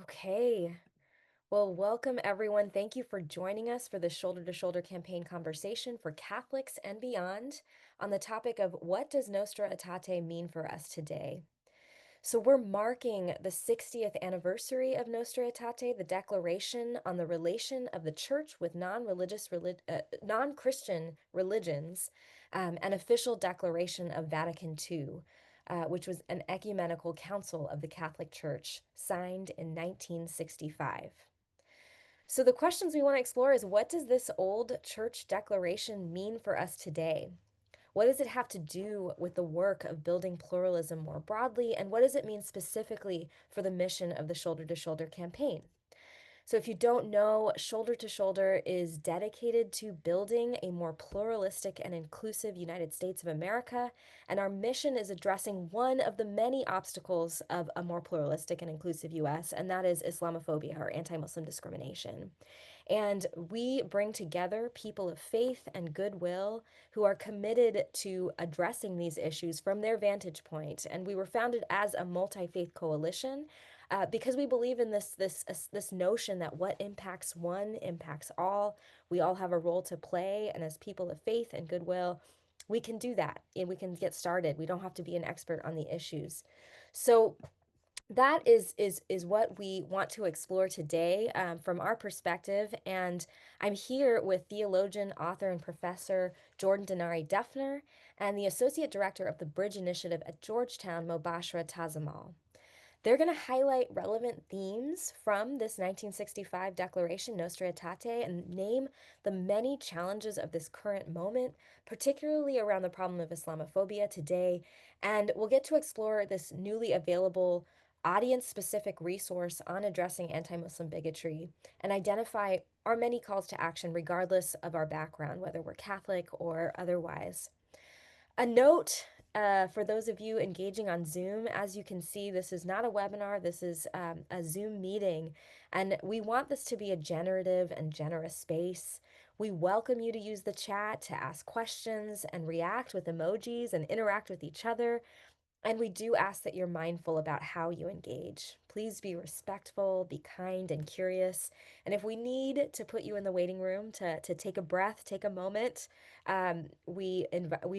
Okay. Well, welcome everyone. Thank you for joining us for the Shoulder to Shoulder campaign conversation for Catholics and beyond on the topic of what does Nostra Aetate mean for us today? So we're marking the 60th anniversary of Nostra Aetate, the declaration on the relation of the church with non-Christian religions, an official declaration of Vatican II, which was an ecumenical council of the Catholic Church, signed in 1965. So the questions we want to explore is what does this old church declaration mean for us today? What does it have to do with the work of building pluralism more broadly? And what does it mean specifically for the mission of the Shoulder to Shoulder campaign? So, if you don't know, Shoulder to Shoulder is dedicated to building a more pluralistic and inclusive United States of America. And our mission is addressing one of the many obstacles of a more pluralistic and inclusive US, and that is Islamophobia or anti Muslim discrimination. And we bring together people of faith and goodwill who are committed to addressing these issues from their vantage point. And we were founded as a multi-faith coalition because we believe in this notion that what impacts one impacts all. We all have a role to play, and as people of faith and goodwill, we can do that and we can get started. We don't have to be an expert on the issues. So that is what we want to explore today from our perspective. And I'm here with theologian, author, and professor Jordan Denari Duffner and the associate director of the Bridge Initiative at Georgetown, Mobashra Tazamal. They're going to highlight relevant themes from this 1965 declaration, Nostra Aetate, and name the many challenges of this current moment, particularly around the problem of Islamophobia today. And we'll get to explore this newly available audience-specific resource on addressing anti-Muslim bigotry and identify our many calls to action regardless of our background, whether we're Catholic or otherwise. A note for those of you engaging on Zoom, as you can see, this is not a webinar, this is a Zoom meeting, and we want this to be a generative and generous space. We welcome you to use the chat to ask questions and react with emojis and interact with each other. And we do ask that you're mindful about how you engage. Please be respectful, be kind and curious. And if we need to put you in the waiting room to take a breath, take a moment, we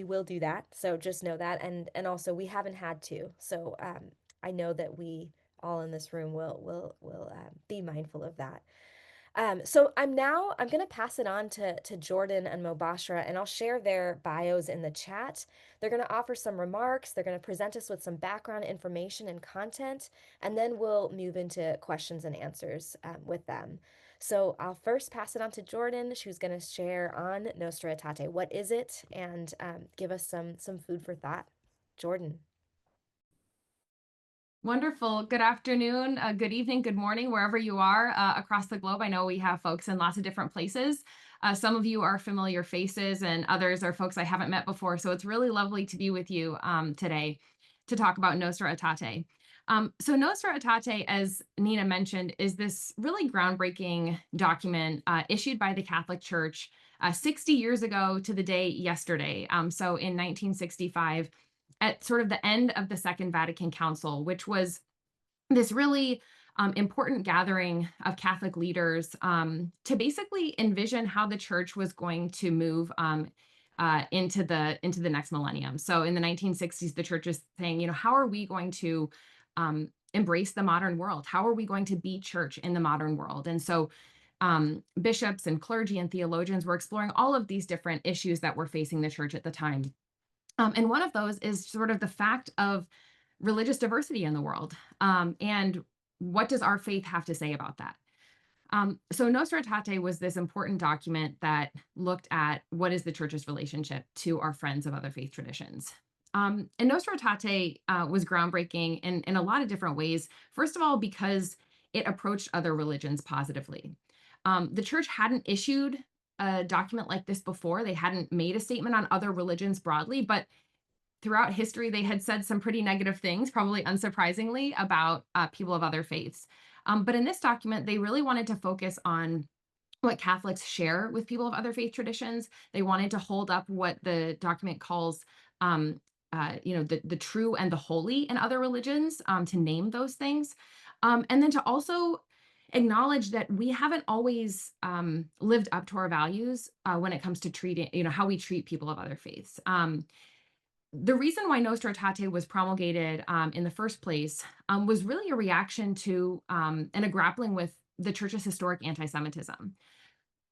will do that. So just know that. And also we haven't had to. So I know that we all in this room will be mindful of that. So I'm going to pass it on to Jordan and Mobashra, and I'll share their bios in the chat. They're going to offer some remarks. They're going to present us with some background information and content, and then we'll move into questions and answers with them. So I'll first pass it on to Jordan. Who's going to share on Nostra Aetate. What is it? And give us some food for thought. Jordan. Wonderful. Good afternoon, good evening, good morning, wherever you are across the globe. I know we have folks in lots of different places. Some of you are familiar faces and others are folks I haven't met before. So it's really lovely to be with you today to talk about Nostra Aetate. So Nostra Aetate, as Nina mentioned, is this really groundbreaking document issued by the Catholic Church 60 years ago to the day yesterday. So in 1965, at sort of the end of the Second Vatican Council, which was this really important gathering of Catholic leaders to basically envision how the church was going to move into the next millennium. So in the 1960s, the church is saying, how are we going to embrace the modern world? How are we going to be church in the modern world? And so bishops and clergy and theologians were exploring all of these different issues that were facing the church at the time. And one of those is sort of the fact of religious diversity in the world. And what does our faith have to say about that? So Nostra Aetate was this important document that looked at what is the church's relationship to our friends of other faith traditions. And Nostra Aetate was groundbreaking in a lot of different ways. First of all, because it approached other religions positively. The church hadn't issued a document like this before. They hadn't made a statement on other religions broadly, but throughout history, they had said some pretty negative things, probably unsurprisingly, about people of other faiths. But in this document, they really wanted to focus on what Catholics share with people of other faith traditions. They wanted to hold up what the document calls the true and the holy in other religions, to name those things. And then to also acknowledge that we haven't always lived up to our values when it comes to treating, how we treat people of other faiths. The reason why Nostra Aetate was promulgated in the first place was really a reaction to and a grappling with the church's historic anti-Semitism.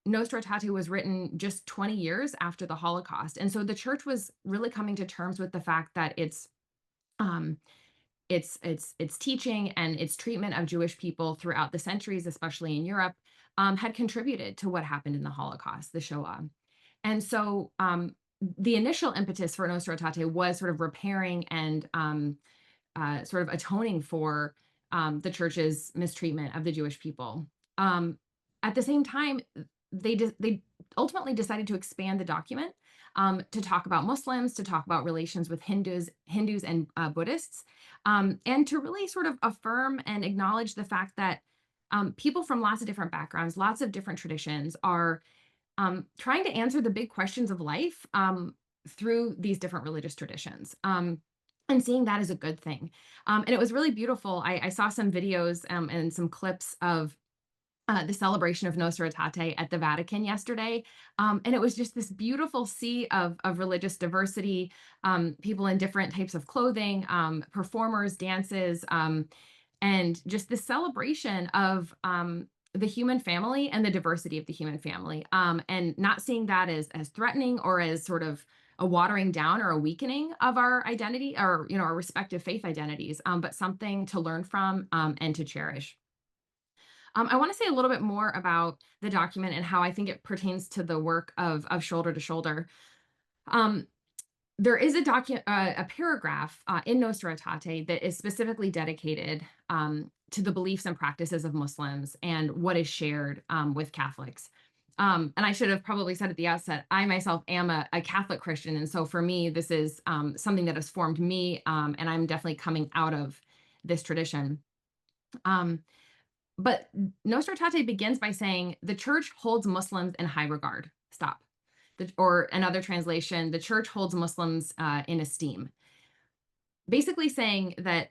Nostra Aetate was written just 20 years after the Holocaust, and so the church was really coming to terms with the fact that um, its teaching and its treatment of Jewish people throughout the centuries, especially in Europe, had contributed to what happened in the Holocaust, the Shoah. And so the initial impetus for Nostra Aetate was sort of repairing and sort of atoning for the church's mistreatment of the Jewish people. Um, at the same time, they ultimately decided to expand the document to talk about Muslims, to talk about relations with Hindus and Buddhists, and to really sort of affirm and acknowledge the fact that people from lots of different backgrounds, lots of different traditions are trying to answer the big questions of life through these different religious traditions. And seeing that as a good thing. And it was really beautiful. I saw some videos and some clips of the celebration of Nostra Aetate at the Vatican yesterday. And it was just this beautiful sea of religious diversity, people in different types of clothing, performers, dances, and just this celebration of the human family and the diversity of the human family, and not seeing that as threatening or as sort of a watering down or a weakening of our identity or our respective faith identities, but something to learn from and to cherish. I want to say a little bit more about the document and how I think it pertains to the work of Shoulder to Shoulder. Um, there is a paragraph in Nostra Aetate that is specifically dedicated to the beliefs and practices of Muslims and what is shared with Catholics. And I should have probably said at the outset, I myself am a Catholic Christian. And so for me, this is something that has formed me, and I'm definitely coming out of this tradition. Um, but Nostra Aetate begins by saying the church holds Muslims in high regard. Stop. Or another translation, the church holds Muslims in esteem. Basically saying that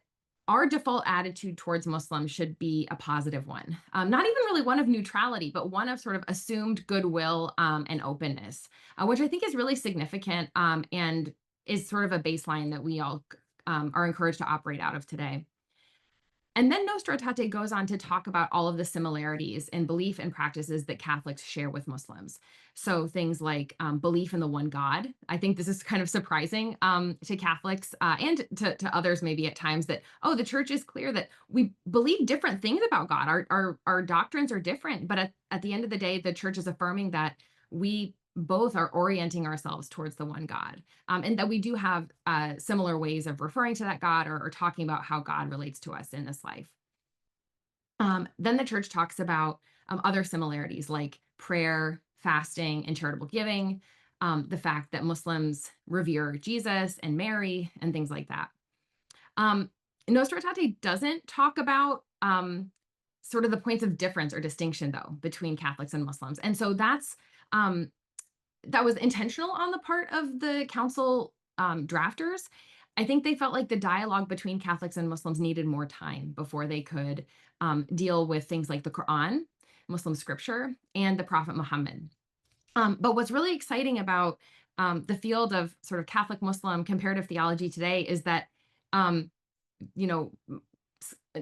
our default attitude towards Muslims should be a positive one. Not even really one of neutrality, but one of sort of assumed goodwill and openness, which I think is really significant and is sort of a baseline that we all are encouraged to operate out of today. And then Nostra Aetate goes on to talk about all of the similarities in belief and practices that Catholics share with Muslims. So things like belief in the one God. I think this is kind of surprising to Catholics and to others maybe at times that, oh, the church is clear that we believe different things about God. Our doctrines are different, but at the end of the day, the church is affirming that we both are orienting ourselves towards the one God, and that we do have similar ways of referring to that God or talking about how God relates to us in this life. Then the church talks about other similarities like prayer, fasting, and charitable giving, the fact that Muslims revere Jesus and Mary, and things like that. Nostra Aetate doesn't talk about sort of the points of difference or distinction, though, between Catholics and Muslims. And so that was intentional on the part of the council drafters. I think they felt like the dialogue between Catholics and Muslims needed more time before they could deal with things like the Quran, Muslim scripture, and the Prophet Muhammad. But what's really exciting about the field of sort of Catholic Muslim comparative theology today is that, um, you know,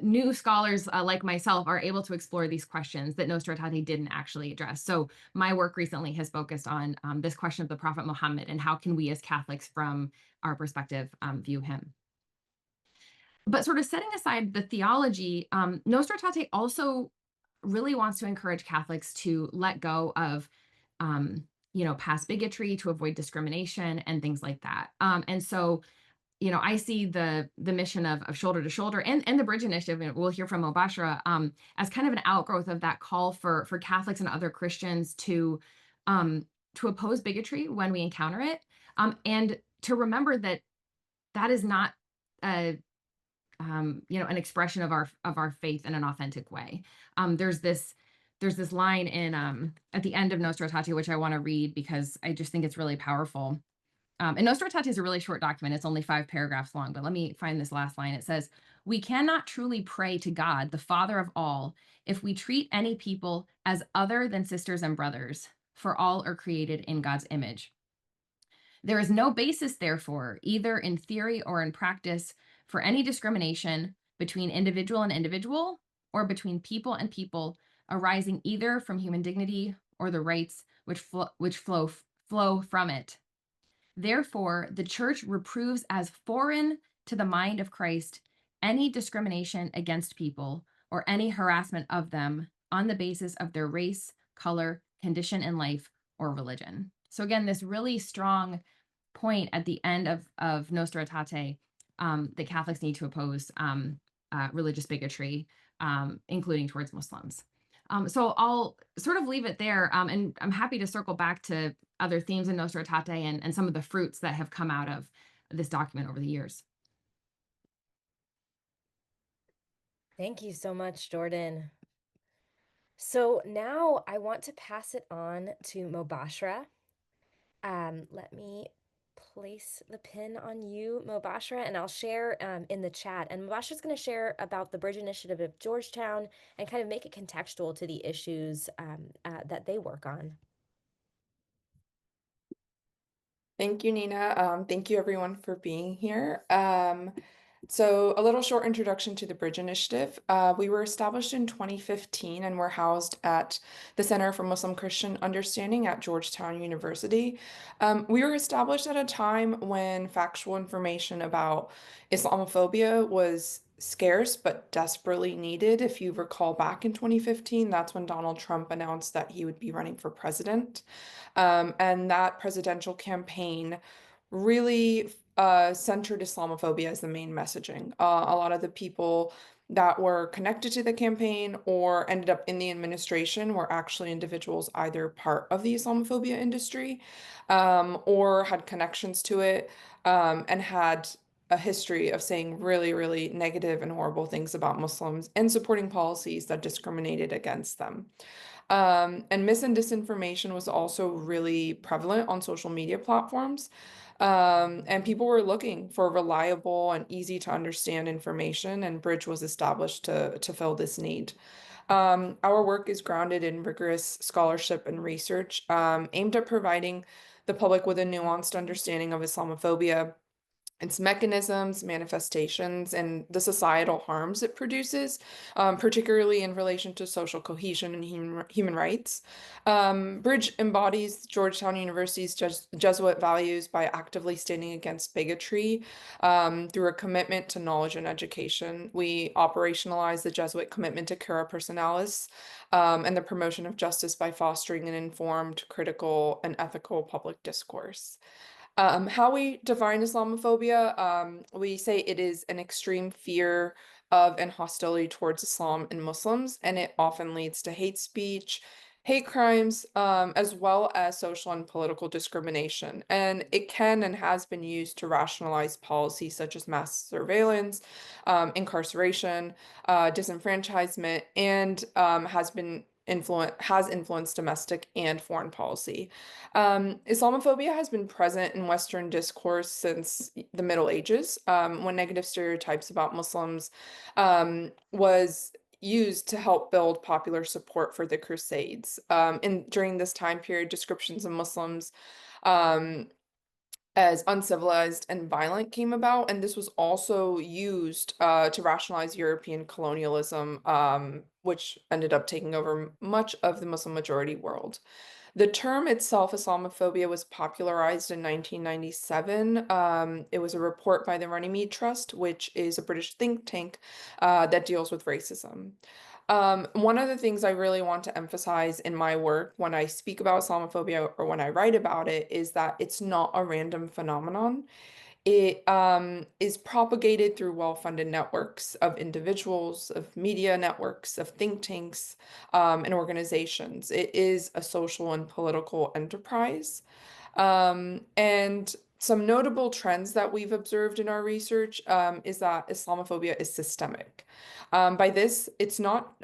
new scholars like myself are able to explore these questions that Nostra Aetate didn't actually address. So my work recently has focused on this question of the Prophet Muhammad and how can we as Catholics from our perspective view him. But sort of setting aside the theology, Nostra Aetate also really wants to encourage Catholics to let go of past bigotry, to avoid discrimination and things like that. And so I see the mission of Shoulder to Shoulder and the Bridge Initiative, and we'll hear from Mobashra, as kind of an outgrowth of that call for Catholics and other Christians to oppose bigotry when we encounter it, and to remember that that is not a an expression of our faith in an authentic way. There's this line in at the end of Nostra Aetate, which I want to read because I just think it's really powerful. And Nostra Aetate is a really short document. It's only 5 paragraphs long, but let me find this last line. It says, We cannot truly pray to God, the Father of all, if we treat any people as other than sisters and brothers, for all are created in God's image. There is no basis, therefore, either in theory or in practice, for any discrimination between individual and individual, or between people and people, arising either from human dignity or the rights which flow from it. Therefore, the church reproves as foreign to the mind of Christ any discrimination against people or any harassment of them on the basis of their race, color, condition in life, or religion. So again, this really strong point at the end of Nostra Aetate, that Catholics need to oppose religious bigotry, including towards Muslims. So I'll sort of leave it there, and I'm happy to circle back to other themes in Nostra Aetate and some of the fruits that have come out of this document over the years. Thank you so much, Jordan. So now I want to pass it on to Mobashra. Let me place the pin on you, Mobashra, and I'll share in the chat. And Mobashra's going to share about the Bridge Initiative of Georgetown and kind of make it contextual to the issues that they work on. Thank you, Nina. Thank you everyone for being here. So a little short introduction to the Bridge Initiative. We were established in 2015 and we're housed at the Center for Muslim Christian Understanding at Georgetown University. We were established at a time when factual information about Islamophobia was scarce but desperately needed. If you recall back in 2015, that's when Donald Trump announced that he would be running for president. And that presidential campaign really centered Islamophobia as the main messaging. A lot of the people that were connected to the campaign or ended up in the administration were actually individuals either part of the Islamophobia industry or had connections to it and had a history of saying really, really negative and horrible things about Muslims and supporting policies that discriminated against them. And mis and disinformation was also really prevalent on social media platforms. And people were looking for reliable and easy to understand information, and Bridge was established to fill this need. Our work is grounded in rigorous scholarship and research, aimed at providing the public with a nuanced understanding of Islamophobia, its mechanisms, manifestations, and the societal harms it produces, particularly in relation to social cohesion and human rights. Bridge embodies Georgetown University's Jesuit values by actively standing against bigotry through a commitment to knowledge and education. We operationalize the Jesuit commitment to cura personalis and the promotion of justice by fostering an informed, critical, and ethical public discourse. How we define Islamophobia, we say it is an extreme fear of and hostility towards Islam and Muslims, and it often leads to hate speech, hate crimes, as well as social and political discrimination. And it can and has been used to rationalize policies such as mass surveillance, incarceration, disenfranchisement, and has influenced domestic and foreign policy. Islamophobia has been present in Western discourse since the Middle Ages, when negative stereotypes about Muslims was used to help build popular support for the Crusades. During this time period, descriptions of Muslims as uncivilized and violent came about, and this was also used to rationalize European colonialism, which ended up taking over much of the Muslim majority world. The term itself, Islamophobia, was popularized in 1997. It was a report by the Runnymede Trust, which is a British think tank that deals with racism. One of the things I really want to emphasize in my work when I speak about Islamophobia or when I write about it is that it's not a random phenomenon. It is propagated through well-funded networks of individuals, of media networks, of think tanks, and organizations. It is a social and political enterprise. And some notable trends that we've observed in our research is that Islamophobia is systemic. By this,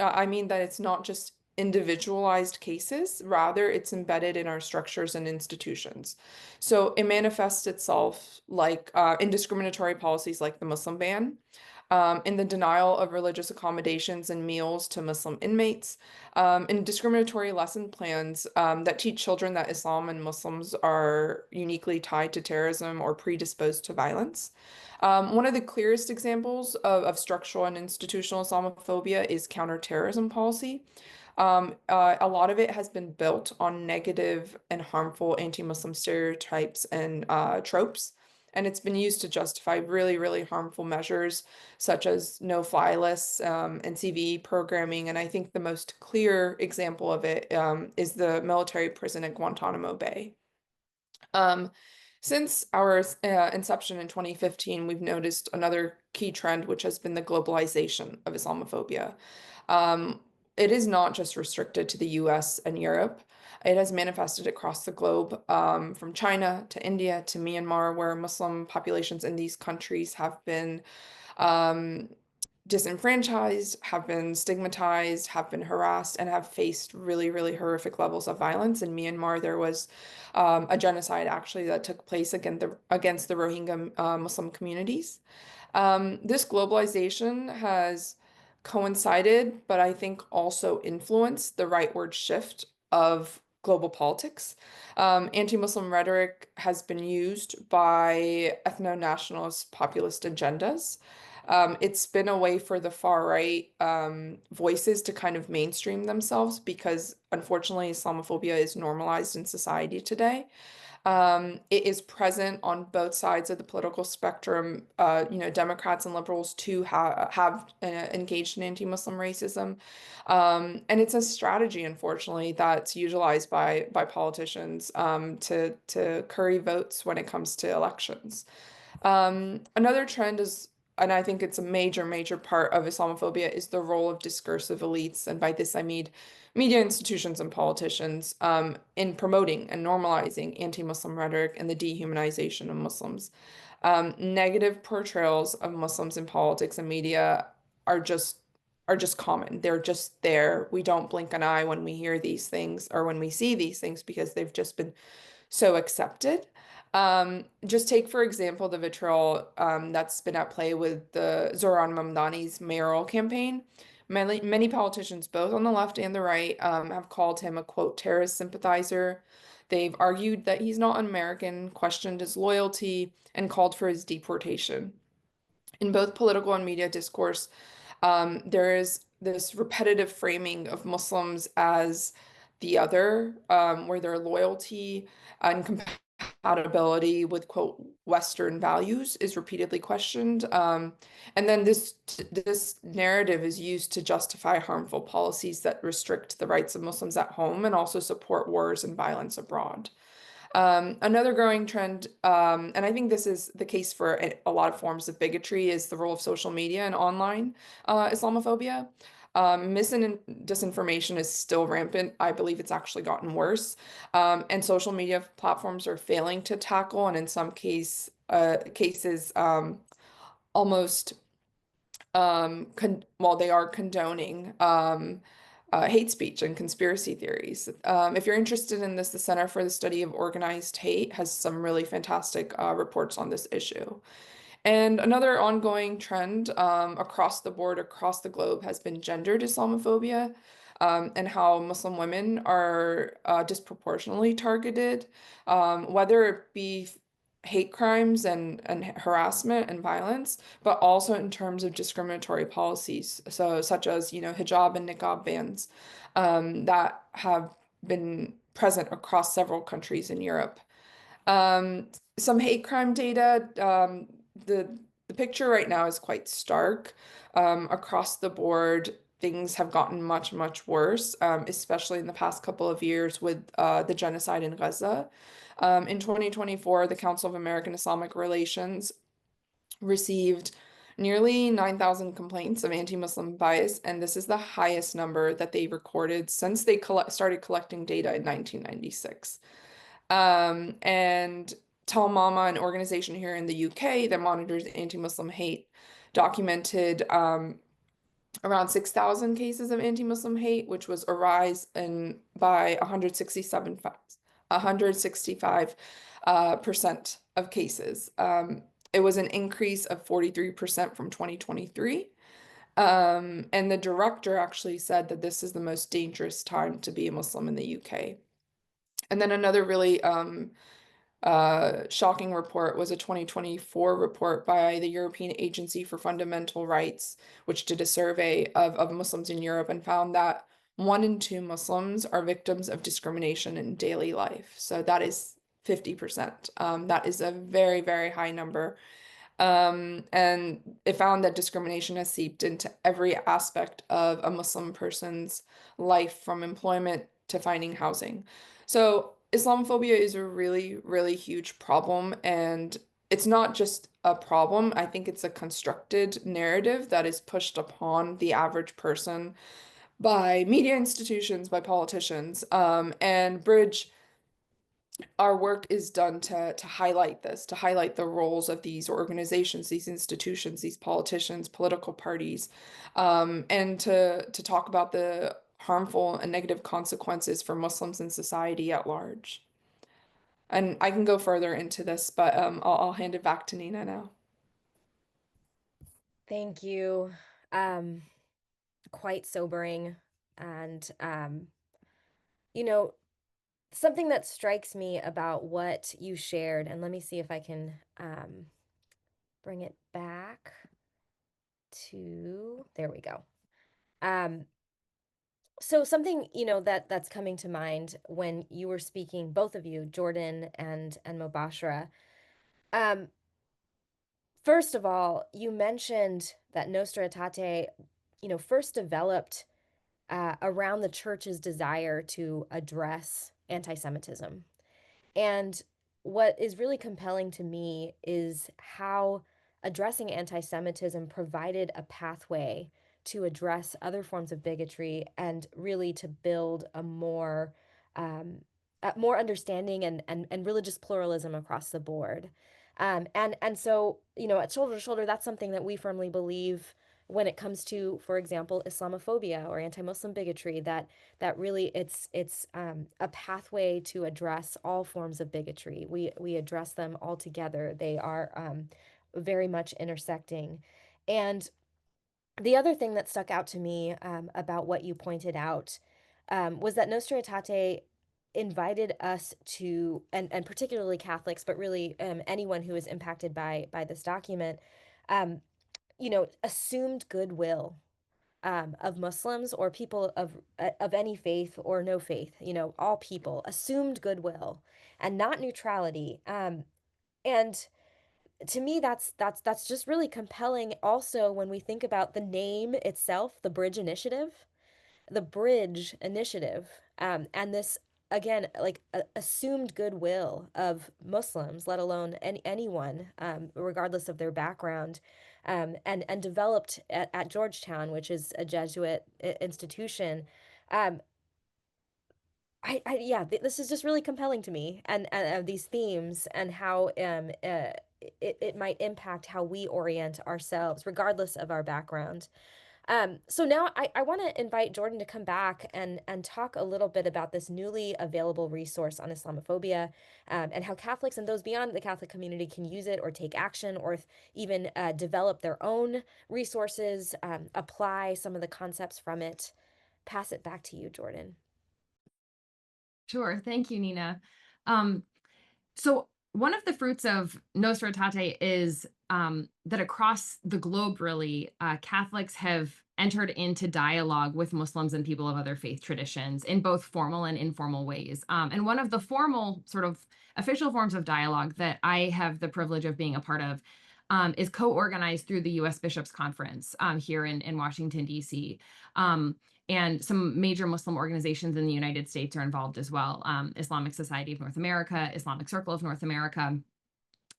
I mean that it's not just individualized cases, rather it's embedded in our structures and institutions. So it manifests itself like in discriminatory policies like the Muslim ban, in the denial of religious accommodations and meals to Muslim inmates, in discriminatory lesson plans that teach children that Islam and Muslims are uniquely tied to terrorism or predisposed to violence. One of the clearest examples of structural and institutional Islamophobia is counterterrorism policy. A lot of it has been built on negative and harmful anti-Muslim stereotypes and tropes, and it's been used to justify really, really harmful measures such as no-fly lists and CVE programming. And I think the most clear example of it is the military prison at Guantanamo Bay. Um, since our inception in 2015, we've noticed another key trend, which has been the globalization of Islamophobia. Um, it is not just restricted to the US and Europe. It has manifested across the globe, from China to India to Myanmar, where Muslim populations in these countries have been um, disenfranchised, have been stigmatized, have been harassed, and have faced really, really horrific levels of violence. In Myanmar, there was a genocide actually that took place against the Rohingya Muslim communities. This globalization has coincided, but I think also influenced the rightward shift of global politics. Anti-Muslim rhetoric has been used by ethno-nationalist populist agendas. It's been a way for the far right voices to kind of mainstream themselves because unfortunately Islamophobia is normalized in society today. It is present on both sides of the political spectrum. Democrats and liberals too have engaged in anti-Muslim racism, and it's a strategy, unfortunately, that's utilized by politicians to curry votes when it comes to elections. Another trend is, and I think it's a major, major part of Islamophobia, is the role of discursive elites. And by this, I mean media institutions and politicians in promoting and normalizing anti-Muslim rhetoric and the dehumanization of Muslims. Negative portrayals of Muslims in politics and media are just are just common. They're just there. We don't blink an eye when we hear these things or when we see these things because they've just been so accepted. Just take, for example, the vitriol that's been at play with the Zoran Mamdani's mayoral campaign. Many politicians, both on the left and the right, have called him a quote terrorist sympathizer. They've argued that he's not un-American, questioned his loyalty, and called for his deportation. In both political and media discourse, there is this repetitive framing of Muslims as the other, where their loyalty and compatibility with quote Western values is repeatedly questioned. And then this narrative is used to justify harmful policies that restrict the rights of Muslims at home and also support wars and violence abroad. Another growing trend, and I think this is the case for a lot of forms of bigotry, is the role of social media and online Islamophobia. Mis and disinformation is still rampant. I believe it's actually gotten worse. And social media platforms are failing to tackle, and in some cases, almost they are condoning hate speech and conspiracy theories. If you're interested in this, the Center for the Study of Organized Hate has some really fantastic reports on this issue. And another ongoing trend across the board, across the globe, has been gendered Islamophobia, and how Muslim women are disproportionately targeted, whether it be hate crimes and harassment and violence, but also in terms of discriminatory policies, so such as, hijab and niqab bans that have been present across several countries in Europe. Um, some hate crime data, the picture right now is quite stark. Across the board, things have gotten much, much worse, especially in the past couple of years with the genocide in Gaza. In 2024, the Council of American Islamic Relations received nearly 9,000 complaints of anti-Muslim bias, and this is the highest number that they recorded since they started collecting data in 1996. And Tazamal, an organization here in the UK that monitors anti-Muslim hate, documented around 6,000 cases of anti-Muslim hate, which was a rise by 165% of cases. It was an increase of 43% from 2023. And the director actually said that this is the most dangerous time to be a Muslim in the UK. And then another really shocking report was a 2024 report by the European Agency for Fundamental Rights, which did a survey of Muslims in Europe and found that 1 in 2 Muslims are victims of discrimination in daily life. So that is 50%. That is a very, very high number. And it found that discrimination has seeped into every aspect of a Muslim person's life, from employment to finding housing. So Islamophobia is a really, really huge problem, and it's not just a problem. I think it's a constructed narrative that is pushed upon the average person by media institutions, by politicians, and Bridge, our work is done to highlight this, to highlight the roles of these organizations, these institutions, these politicians, political parties, and to talk about the harmful and negative consequences for Muslims and society at large. And I can go further into this, but I'll hand it back to Nina now. Thank you. Um, Quite sobering. And, you know, something that strikes me about what you shared, and let me see if I can bring it back to, there we go. So something, that's coming to mind when you were speaking, both of you, Jordan and Mobashra. Um, First of all, you mentioned that Nostra Aetate, first developed around the church's desire to address anti-Semitism. And what is really compelling to me is how addressing anti-Semitism provided a pathway to address other forms of bigotry and really to build um, a more understanding and religious pluralism across the board. And so, at Shoulder to Shoulder, that's something that we firmly believe when it comes to, for example, Islamophobia or anti-Muslim bigotry, that really it's a pathway to address all forms of bigotry. We address them all together. They are very much intersecting. And the other thing that stuck out to me about what you pointed out was that Nostra Aetate invited us to, and particularly Catholics, but really anyone who is impacted by this document, um, assumed goodwill of Muslims or people of any faith or no faith, all people assumed goodwill and not neutrality. And to me, that's just really compelling. Also, when we think about the name itself, the Bridge Initiative, and this again, like assumed goodwill of Muslims, let alone anyone, regardless of their background, and developed at Georgetown, which is a Jesuit institution. Um, yeah, this is just really compelling to me, and these themes and how it might impact how we orient ourselves, regardless of our background. So now I want to invite Jordan to come back and talk a little bit about this newly available resource on Islamophobia, and how Catholics and those beyond the Catholic community can use it or take action or even develop their own resources, apply some of the concepts from it. Pass it back to you, Jordan. Sure. Thank you, Nina. So one of the fruits of Nostra Aetate is that across the globe, really, Catholics have entered into dialogue with Muslims and people of other faith traditions in both formal and informal ways. And one of the formal sort of official forms of dialogue that I have the privilege of being a part of is co-organized through the U.S. Bishops' Conference here in Washington, D.C. And some major Muslim organizations in the United States are involved as well. Islamic Society of North America, Islamic Circle of North America,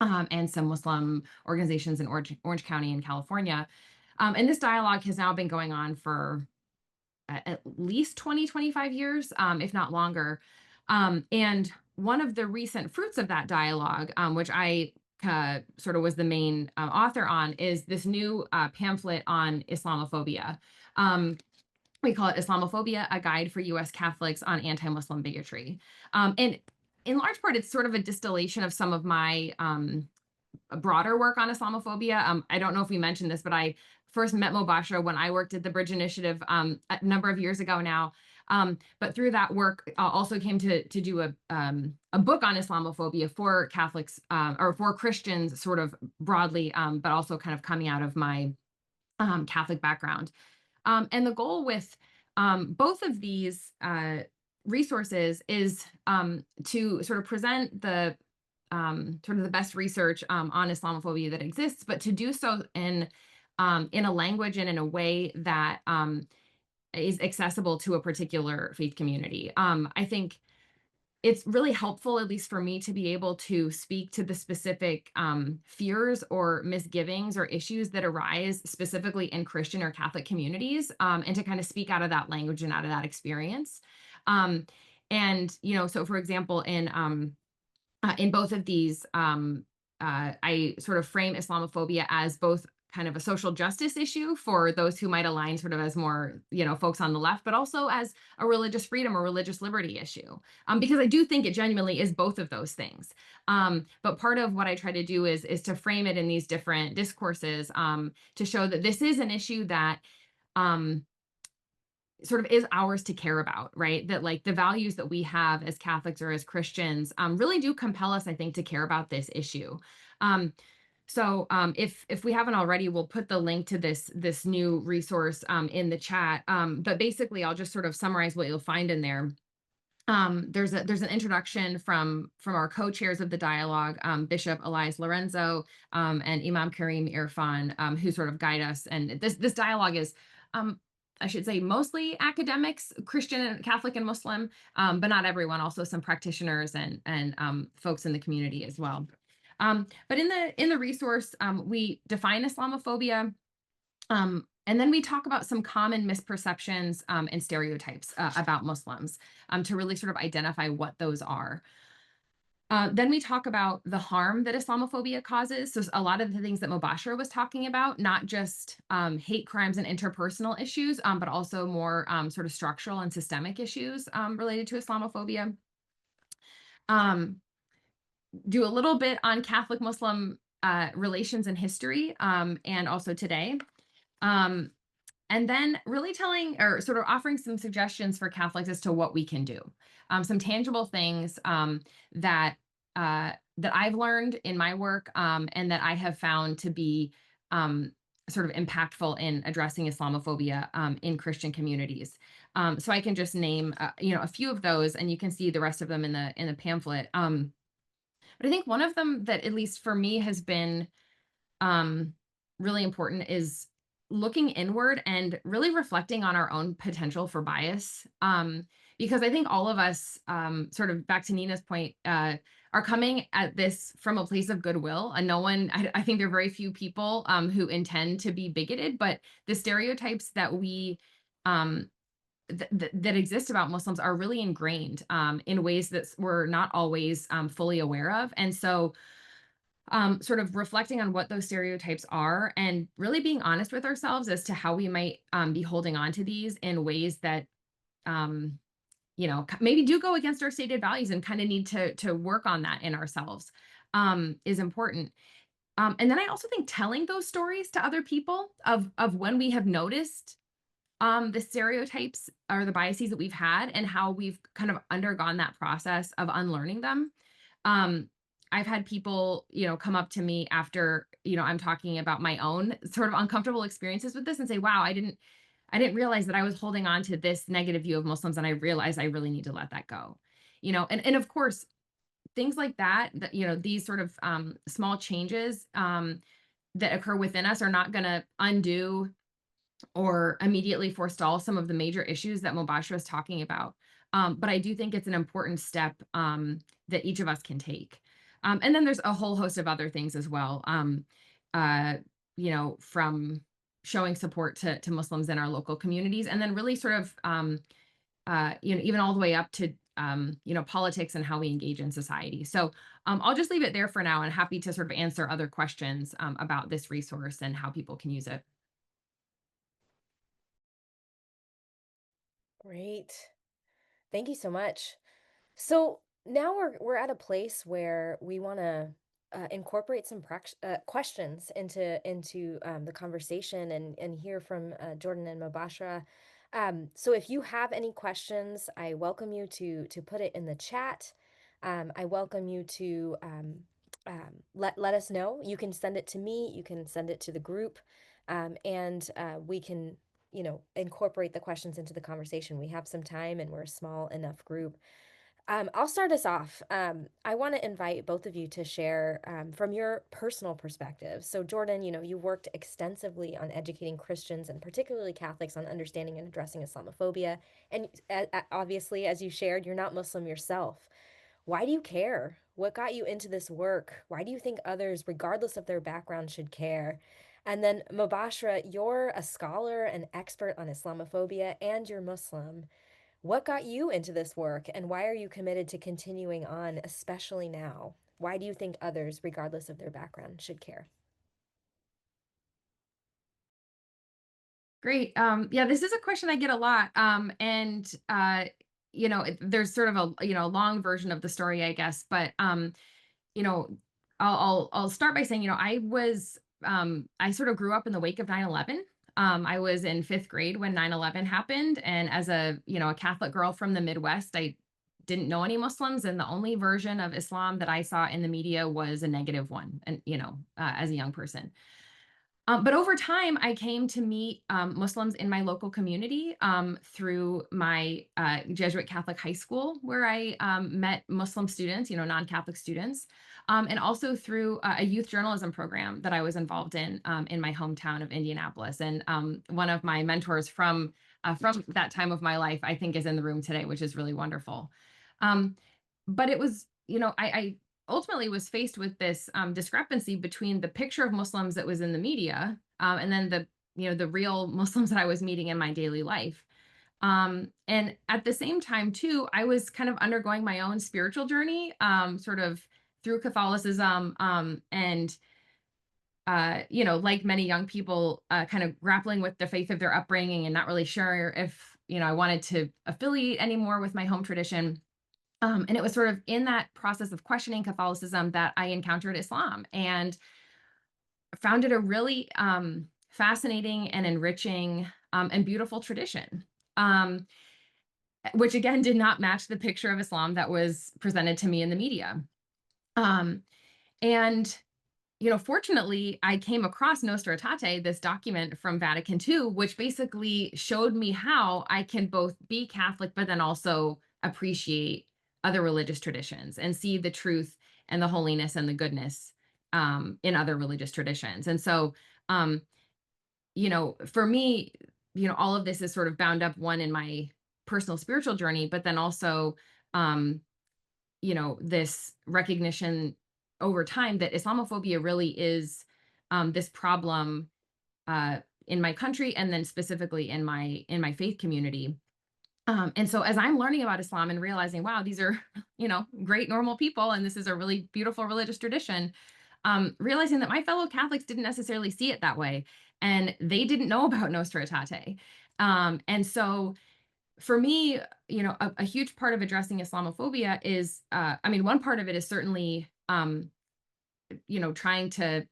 and some Muslim organizations in Orange County in California. And this dialogue has now been going on for at least 20, 25 years, if not longer. And one of the recent fruits of that dialogue, which I sort of was the main author on, is this new pamphlet on Islamophobia. We call it Islamophobia, a guide for U.S. Catholics on anti-Muslim bigotry. And in large part, it's sort of a distillation of some of my broader work on Islamophobia. I don't know if we mentioned this, but I first met Mobashra when I worked at the Bridge Initiative a number of years ago now. But through that work, also came to do a book on Islamophobia for Catholics or for Christians, sort of broadly, but also kind of coming out of my Catholic background. And the goal with both of these resources is to sort of present the sort of the best research on Islamophobia that exists, but to do so in a language and in a way that is accessible to a particular faith community. I think it's really helpful, at least for me, to be able to speak to the specific fears or misgivings or issues that arise specifically in Christian or Catholic communities, and to kind of speak out of that language and out of that experience. Um, and so for example, in both of these, I sort of frame Islamophobia as both kind of a social justice issue for those who might align sort of as more, folks on the left, but also as a religious freedom or religious liberty issue. Because I do think it genuinely is both of those things. But part of what I try to do is to frame it in these different discourses, to show that this is an issue that sort of is ours to care about, right? That like the values that we have as Catholics or as Christians really do compel us, I think, to care about this issue. If we haven't already, we'll put the link to this new resource in the chat. But basically, I'll just sort of summarize what you'll find in there. There's an introduction from our co-chairs of the dialogue, Bishop Elias Lorenzo and Imam Karim Irfan, who sort of guide us. And this dialogue is, I should say, mostly academics, Christian and Catholic and Muslim, but not everyone. Also, some practitioners and folks in the community as well. But in the resource, we define Islamophobia. And then we talk about some common misperceptions and stereotypes about Muslims to really sort of identify what those are. Then we talk about the harm that Islamophobia causes. So a lot of the things that Mobashra was talking about, not just hate crimes and interpersonal issues, but also more sort of structural and systemic issues related to Islamophobia. Do a little bit on Catholic-Muslim relations and history, and also today. And then really telling or sort of offering some suggestions for Catholics as to what we can do. Some tangible things that I've learned in my work and that I have found to be sort of impactful in addressing Islamophobia in Christian communities. So I can just name a few of those, and you can see the rest of them in the pamphlet. But I think one of them that, at least for me, has been really important is looking inward and really reflecting on our own potential for bias. Because I think all of us, sort of back to Nina's point, are coming at this from a place of goodwill. And no one, I think there are very few people who intend to be bigoted, but the stereotypes that we that exist about Muslims are really ingrained in ways that we're not always fully aware of. And so sort of reflecting on what those stereotypes are and really being honest with ourselves as to how we might be holding on to these in ways that, maybe do go against our stated values and kind of need to work on that in ourselves is important. And then I also think telling those stories to other people of when we have noticed the stereotypes or the biases that we've had and how we've kind of undergone that process of unlearning them. I've had people, come up to me after, I'm talking about my own sort of uncomfortable experiences with this and say, wow, I didn't realize that I was holding on to this negative view of Muslims, and I realized I really need to let that go. And of course, things like that, these sort of small changes that occur within us are not going to undo or immediately forestall some of the major issues that Mobashra is talking about. But I do think it's an important step that each of us can take. And then there's a whole host of other things as well, from showing support to Muslims in our local communities, and then really sort of, even all the way up to, politics and how we engage in society. So I'll just leave it there for now, and happy to sort of answer other questions about this resource and how people can use it. Great. Thank you so much. So now we're at a place where we want to incorporate some questions into the conversation and hear from Jordan and Mobashra. So if you have any questions, I welcome you to put it in the chat. I welcome you to let us know. You can send it to me. You can send it to the group, and we can incorporate the questions into the conversation. We have some time, and we're a small enough group. I'll start us off. I want to invite both of you to share from your personal perspective. So, Jordan, you worked extensively on educating Christians and particularly Catholics on understanding and addressing Islamophobia. And obviously, as you shared, you're not Muslim yourself. Why do you care? What got you into this work? Why do you think others, regardless of their background, should care? And then, Mobashra, you're a scholar and expert on Islamophobia, and you're Muslim. What got you into this work, and why are you committed to continuing on, especially now? Why do you think others, regardless of their background, should care? Great. Yeah, this is a question I get a lot. And there's sort of a long version of the story, I guess. But you know, I'll start by saying, I sort of grew up in the wake of 9/11. I was in fifth grade when 9/11 happened, and as a Catholic girl from the Midwest, I didn't know any Muslims, and the only version of Islam that I saw in the media was a negative one, and as a young person. But over time, I came to meet Muslims in my local community through my Jesuit Catholic high school, where I met Muslim students, non-Catholic students, and also through a youth journalism program that I was involved in my hometown of Indianapolis. And one of my mentors from that time of my life, I think, is in the room today, which is really wonderful. But it was, I ultimately was faced with this discrepancy between the picture of Muslims that was in the media and then the real Muslims that I was meeting in my daily life. And at the same time, too, I was kind of undergoing my own spiritual journey, sort of through Catholicism, and like many young people, kind of grappling with the faith of their upbringing and not really sure if I wanted to affiliate anymore with my home tradition. And it was sort of in that process of questioning Catholicism that I encountered Islam and found it a really fascinating and enriching and beautiful tradition, which again did not match the picture of Islam that was presented to me in the media. And fortunately, I came across Nostra Aetate, this document from Vatican II, which basically showed me how I can both be Catholic, but then also appreciate other religious traditions and see the truth and the holiness and the goodness in other religious traditions. And so, for me, all of this is sort of bound up, one, in my personal spiritual journey, but then also, this recognition over time that Islamophobia really is this problem in my country, and then specifically in my faith community. And so as I'm learning about Islam and realizing, wow, these are, great, normal people, and this is a really beautiful religious tradition, realizing that my fellow Catholics didn't necessarily see it that way, and they didn't know about Nostra Aetate. And so for me, a huge part of addressing Islamophobia is, one part of it is certainly, trying to,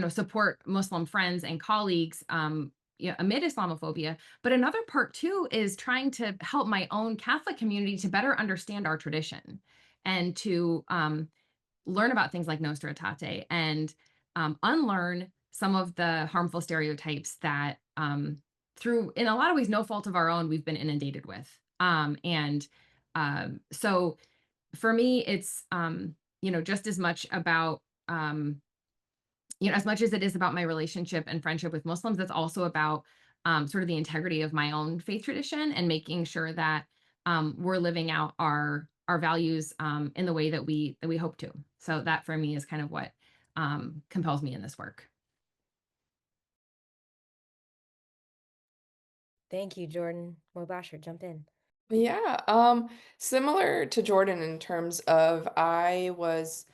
support Muslim friends and colleagues, amid Islamophobia. But another part too is trying to help my own Catholic community to better understand our tradition and to learn about things like Nostra Aetate and unlearn some of the harmful stereotypes that through, in a lot of ways, no fault of our own, we've been inundated with. So for me, it's, just as much about, as much as it is about my relationship and friendship with Muslims, it's also about sort of the integrity of my own faith tradition and making sure that we're living out our values in the way that we hope to. So that for me is kind of what compels me in this work. Thank you, Jordan. Mobashir, jump in. Yeah, similar to Jordan in terms of I was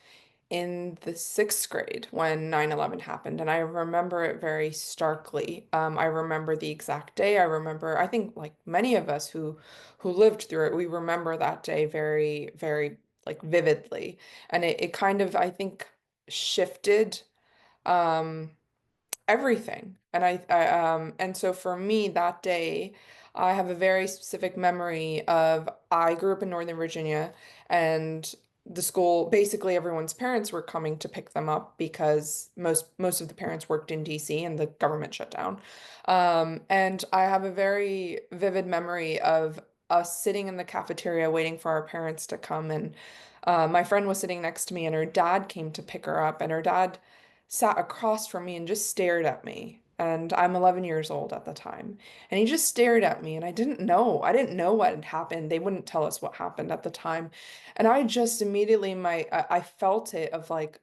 in the sixth grade when 9/11 happened, and I remember it very starkly. I remember the exact day. I think like many of us who lived through it, we remember that day very, very like vividly. And it kind of, I think, shifted um everything. And so for me that day, I have a very specific memory of I grew up in Northern Virginia, and the school, basically everyone's parents were coming to pick them up because most of the parents worked in DC and the government shut down. And I have a very vivid memory of us sitting in the cafeteria waiting for our parents to come, and my friend was sitting next to me, and her dad came to pick her up, and her dad sat across from me and just stared at me. And I'm 11 years old at the time. And he just stared at me, and I didn't know. I didn't know what had happened. They wouldn't tell us what happened at the time. And I just immediately I felt it of like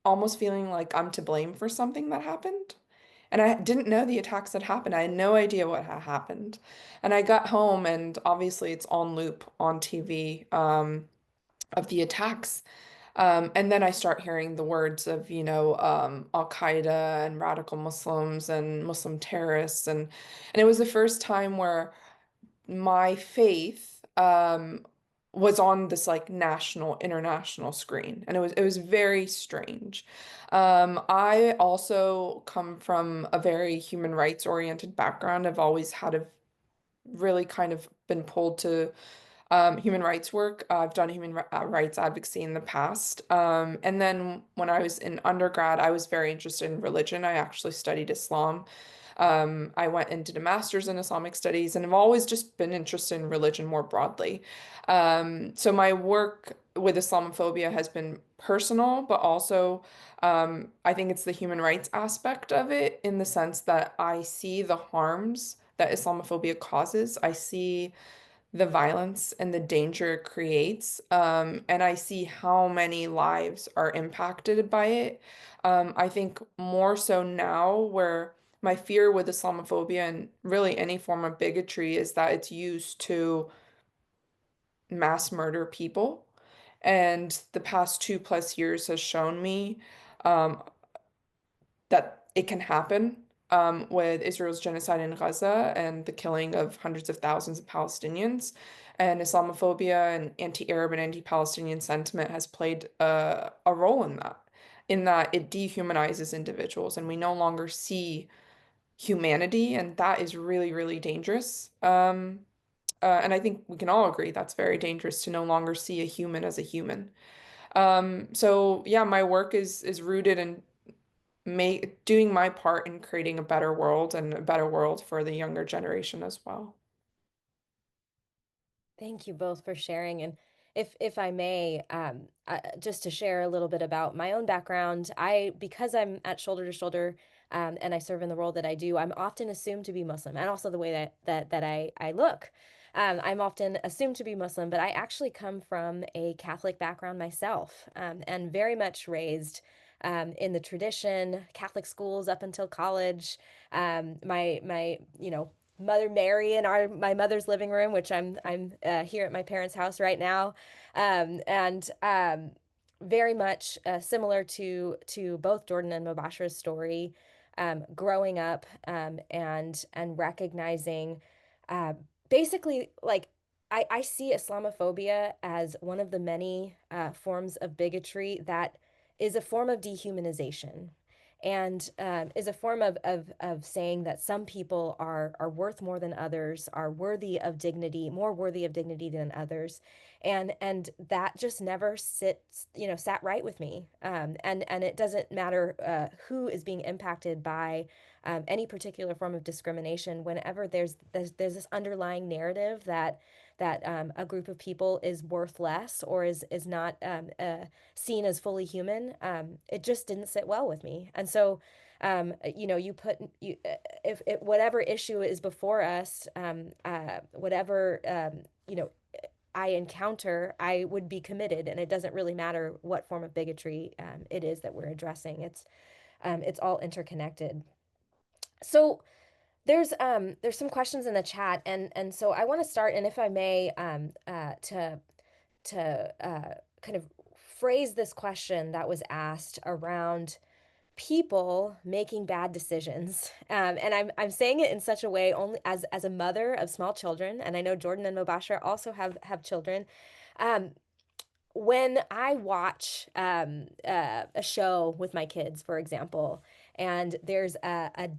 almost feeling like I'm to blame for something that happened. And I didn't know the attacks had happened. I had no idea what had happened. And I got home, and obviously it's on loop on TV, of the attacks. And then I start hearing the words of, Al-Qaeda and radical Muslims and Muslim terrorists. And it was the first time where my faith was on this like national, international screen. And it was very strange. I also come from a very human rights oriented background. I've always had a really kind of been pulled to human rights work. I've done rights advocacy in the past. And then when I was in undergrad, I was very interested in religion. I actually studied Islam. I went and did a master's in Islamic studies, and I've always just been interested in religion more broadly. So my work with Islamophobia has been personal, but also I think it's the human rights aspect of it, in the sense that I see the harms that Islamophobia causes. I see the violence and the danger it creates. And I see how many lives are impacted by it. I think more so now, where my fear with Islamophobia and really any form of bigotry is that it's used to mass murder people. And the past 2+ years has shown me um, that it can happen, with Israel's genocide in Gaza and the killing of hundreds of thousands of Palestinians. And Islamophobia and anti-Arab and anti-Palestinian sentiment has played a role in that it dehumanizes individuals, and we no longer see humanity, and that is really, really dangerous. And I think we can all agree that's very dangerous, to no longer see a human as a human. So yeah, my work is rooted in doing my part in creating a better world, and a better world for the younger generation as well. Thank you both for sharing. And if I may, just to share a little bit about my own background, because I'm at Shoulder to Shoulder, and I serve in the role that I do, I'm often assumed to be Muslim, and also the way that I look. I'm often assumed to be Muslim, but I actually come from a Catholic background myself, and very much raised in the tradition, Catholic schools up until college. My Mother Mary in my mother's living room, which I'm here at my parents' house right now, and very much similar to both Jordan and Mobashra's story, growing up, and recognizing, uh, basically, like, I see Islamophobia as one of the many forms of bigotry that is a form of dehumanization, and is a form of saying that some people are worth more than others, are worthy of dignity, more worthy of dignity than others, and that just never sat right with me. And it doesn't matter who is being impacted by any particular form of discrimination. Whenever there's this underlying narrative that a group of people is worth less, or is not seen as fully human, it just didn't sit well with me. And so, if whatever issue is before us, whatever I encounter, I would be committed, and it doesn't really matter what form of bigotry it is that we're addressing. It's all interconnected. So there's some questions in the chat, and so I want to start, and if I may, to kind of phrase this question that was asked around people making bad decisions. And I'm saying it in such a way, only as a mother of small children, and I know Jordan and Mobashra also have children. Um, when I watch a show with my kids, for example, and there's a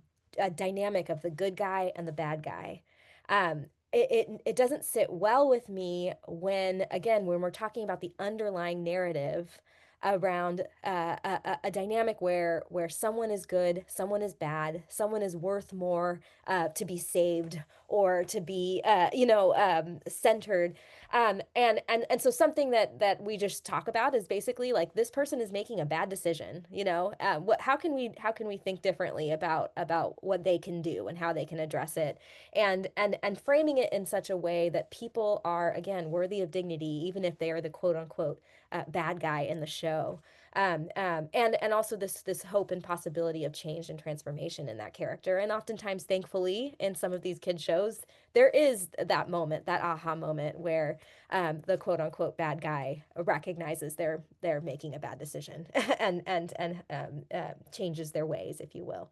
dynamic of the good guy and the bad guy, it doesn't sit well with me when, again, when we're talking about the underlying narrative around a dynamic where someone is good, someone is bad, someone is worth more to be saved or to be centered. And so something that we just talk about is basically like this person is making a bad decision, you know. How can we think differently about what they can do and how they can address it, and framing it in such a way that people are, again, worthy of dignity, even if they are the quote unquote bad guy in the show. And also this hope and possibility of change and transformation in that character. And oftentimes, thankfully, in some of these kid shows, there is that moment, that aha moment, where the quote unquote bad guy recognizes they're making a bad decision and changes their ways, if you will.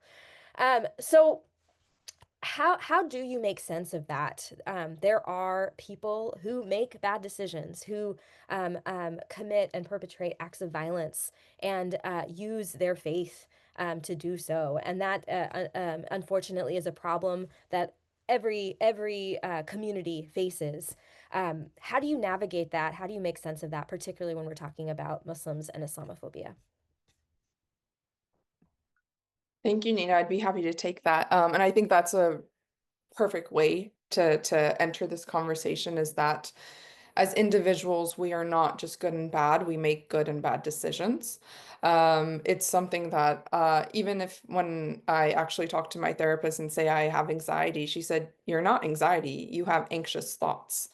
So how do you make sense of that? There are people who make bad decisions, who commit and perpetrate acts of violence and use their faith to do so, and that unfortunately is a problem that every community faces. How do you navigate that? How do you make sense of that, particularly when we're talking about Muslims and Islamophobia? Thank you, Nina. I'd be happy to take that. And I think that's a perfect way to enter this conversation, is that as individuals, we are not just good and bad, we make good and bad decisions. It's something that even if when I actually talk to my therapist and say I have anxiety, she said, "You're not anxiety, you have anxious thoughts."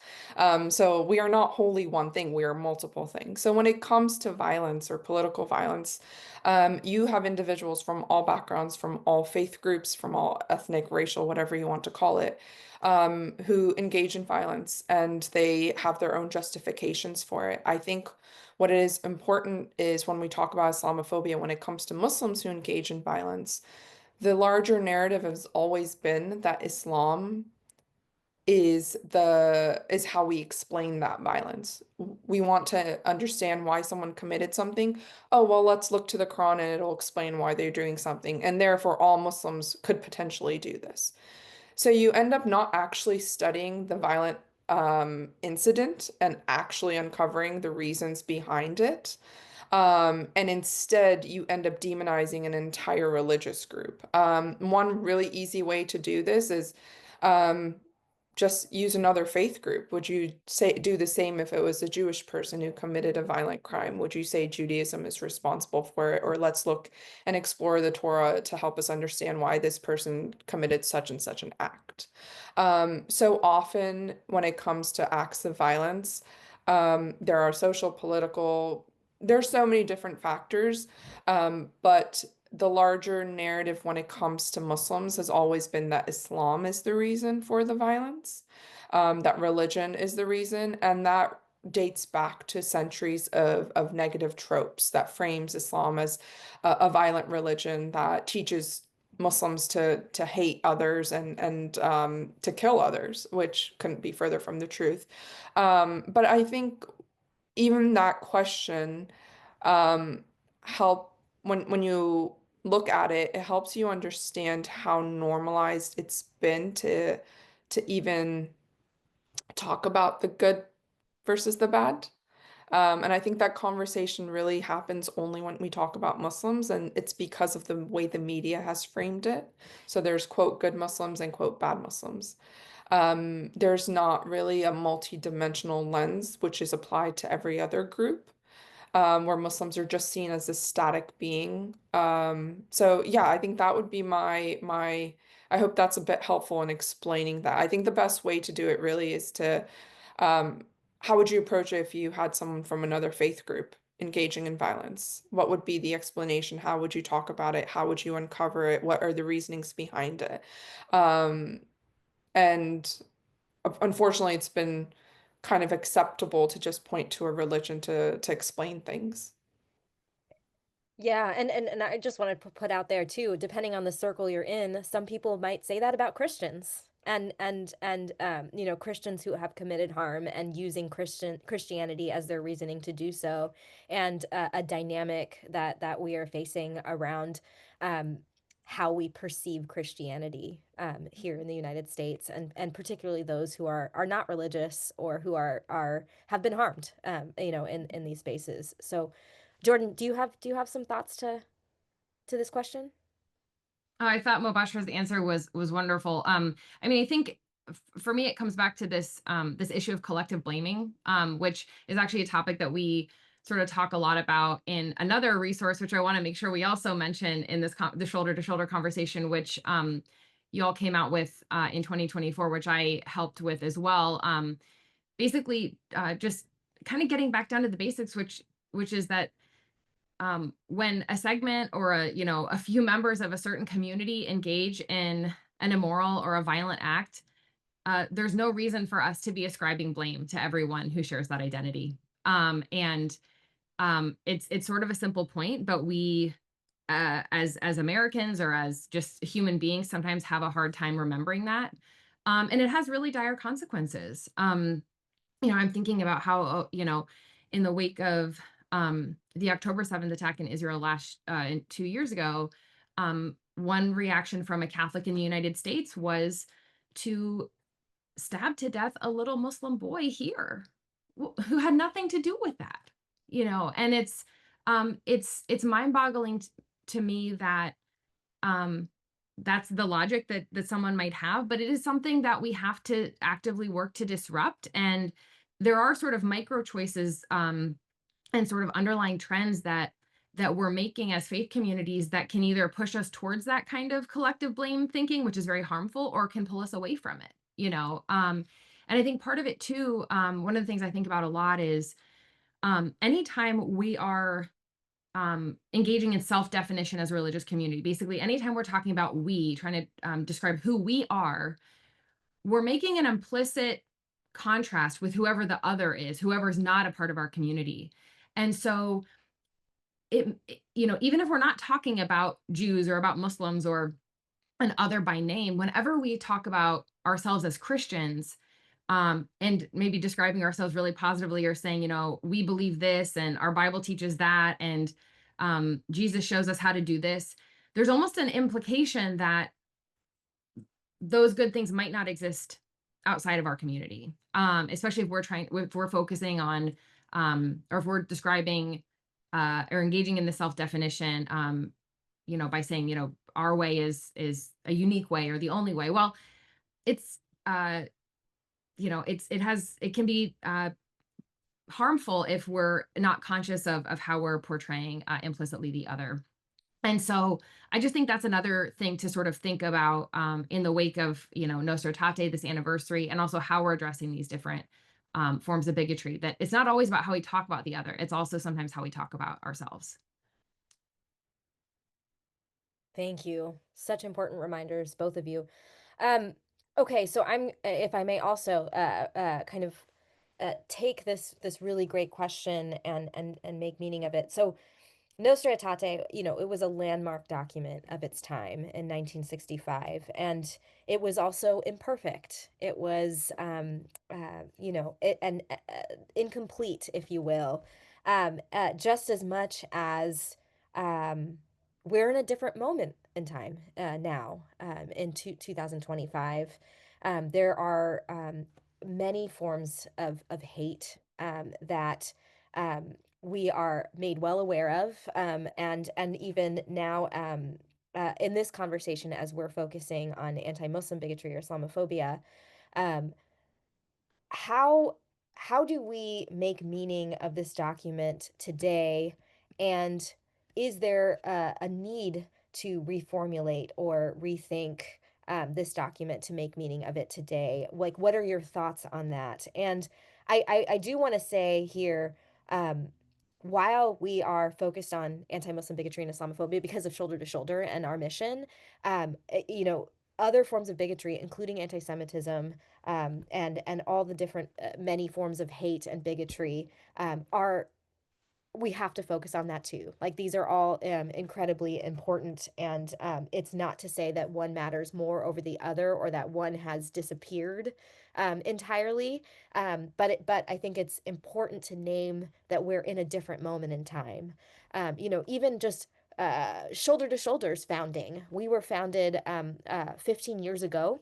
So we are not wholly one thing, we are multiple things. So when it comes to violence or political violence, you have individuals from all backgrounds, from all faith groups, from all ethnic, racial, whatever you want to call it, who engage in violence, and they have their own justifications for it. I think what is important is when we talk about Islamophobia, when it comes to Muslims who engage in violence, the larger narrative has always been that Islam is how we explain that violence. We want to understand why someone committed something. Oh, well, let's look to the Quran and it'll explain why they're doing something. And therefore, all Muslims could potentially do this. So you end up not actually studying the violent incident and actually uncovering the reasons behind it. And instead, you end up demonizing an entire religious group. One really easy way to do this is um, just use another faith group. Would you say do the same if it was a Jewish person who committed a violent crime? Would you say Judaism is responsible for it? Or let's look and explore the Torah to help us understand why this person committed such and such an act. So often when it comes to acts of violence, there are social, political, there's so many different factors, but the larger narrative when it comes to Muslims has always been that Islam is the reason for the violence, that religion is the reason, and that dates back to centuries of negative tropes that frames Islam as a violent religion that teaches Muslims to hate others and to kill others, which couldn't be further from the truth. But I think even that question um, help when you look at it, it helps you understand how normalized it's been to even talk about the good versus the bad. And I think that conversation really happens only when we talk about Muslims, and it's because of the way the media has framed it. So there's quote good Muslims and quote bad Muslims. There's not really a multi-dimensional lens which is applied to every other group, where Muslims are just seen as a static being. So yeah, I think that would be my I hope that's a bit helpful in explaining that. I think the best way to do it really is to um, how would you approach it if you had someone from another faith group engaging in violence? What would be the explanation? How would you talk about it? How would you uncover it? What are the reasonings behind it? Um, and unfortunately, it's been kind of acceptable to just point to a religion to explain things. Yeah, and I just want to put out there too, depending on the circle you're in, some people might say that about Christians. and you know, Christians who have committed harm and using Christianity as their reasoning to do so, and a dynamic that we are facing around um, how we perceive Christianity here in the United States, and particularly those who are not religious or who are have been harmed, you know, in these spaces. So, Jordan, do you have some thoughts to this question? Oh, I thought Mobashra's answer was wonderful. I mean, I think for me, it comes back to this issue of collective blaming, which is actually a topic that we sort of talk a lot about in another resource, which I want to make sure we also mention in the shoulder to shoulder conversation, which you all came out with in 2024, which I helped with as well. Basically, just kind of getting back down to the basics, which is that when a segment or a few members of a certain community engage in an immoral or a violent act, there's no reason for us to be ascribing blame to everyone who shares that identity. And it's sort of a simple point, but we as Americans or as just human beings sometimes have a hard time remembering that. And it has really dire consequences. I'm thinking about how, in the wake of the October 7th attack in Israel 2 years ago, one reaction from a Catholic in the United States was to stab to death a little Muslim boy here who had nothing to do with that, and it's mind-boggling to me that um, that's the logic that someone might have, but it is something that we have to actively work to disrupt. And there are sort of micro choices and sort of underlying trends that we're making as faith communities that can either push us towards that kind of collective blame thinking, which is very harmful, or can pull us away from it. And I think part of it too, one of the things I think about a lot is anytime we are engaging in self-definition as a religious community. Basically, anytime we're talking about we, trying to describe who we are, we're making an implicit contrast with whoever the other is, whoever's not a part of our community. And so even if we're not talking about Jews or about Muslims or an other by name, whenever we talk about ourselves as Christians, and maybe describing ourselves really positively or saying, we believe this and our Bible teaches that, and Jesus shows us how to do this, there's almost an implication that those good things might not exist outside of our community, especially if we're focusing on, or if we're describing or engaging in the self-definition, by saying, our way is a unique way or the only way. Well, it's it can be harmful if we're not conscious of how we're portraying implicitly the other. And so I just think that's another thing to sort of think about in the wake of, Nostra Aetate, this anniversary, and also how we're addressing these different forms of bigotry, that it's not always about how we talk about the other. It's also sometimes how we talk about ourselves. Thank you. Such important reminders, both of you. Um, okay, so if I may also kind of take this really great question and make meaning of it. So Nostra Aetate, it was a landmark document of its time in 1965, and it was also imperfect. It was, incomplete, if you will, just as much as um, we're in a different moment in time now, in 2025. There are many forms of hate that we are made well aware of, and even now, in this conversation, as we're focusing on anti-Muslim bigotry or Islamophobia, um, how how do we make meaning of this document today? And is there a need to reformulate or rethink this document to make meaning of it today? Like, what are your thoughts on that? And I do want to say here, um, while we are focused on anti-Muslim bigotry and Islamophobia because of Shoulder to Shoulder and our mission, other forms of bigotry, including anti-Semitism, and all the different many forms of hate and bigotry, are we have to focus on that too. Like these are all incredibly important, and it's not to say that one matters more over the other or that one has disappeared entirely. But I think it's important to name that we're in a different moment in time. Even just Shoulder to Shoulder's founding. We were founded 15 years ago.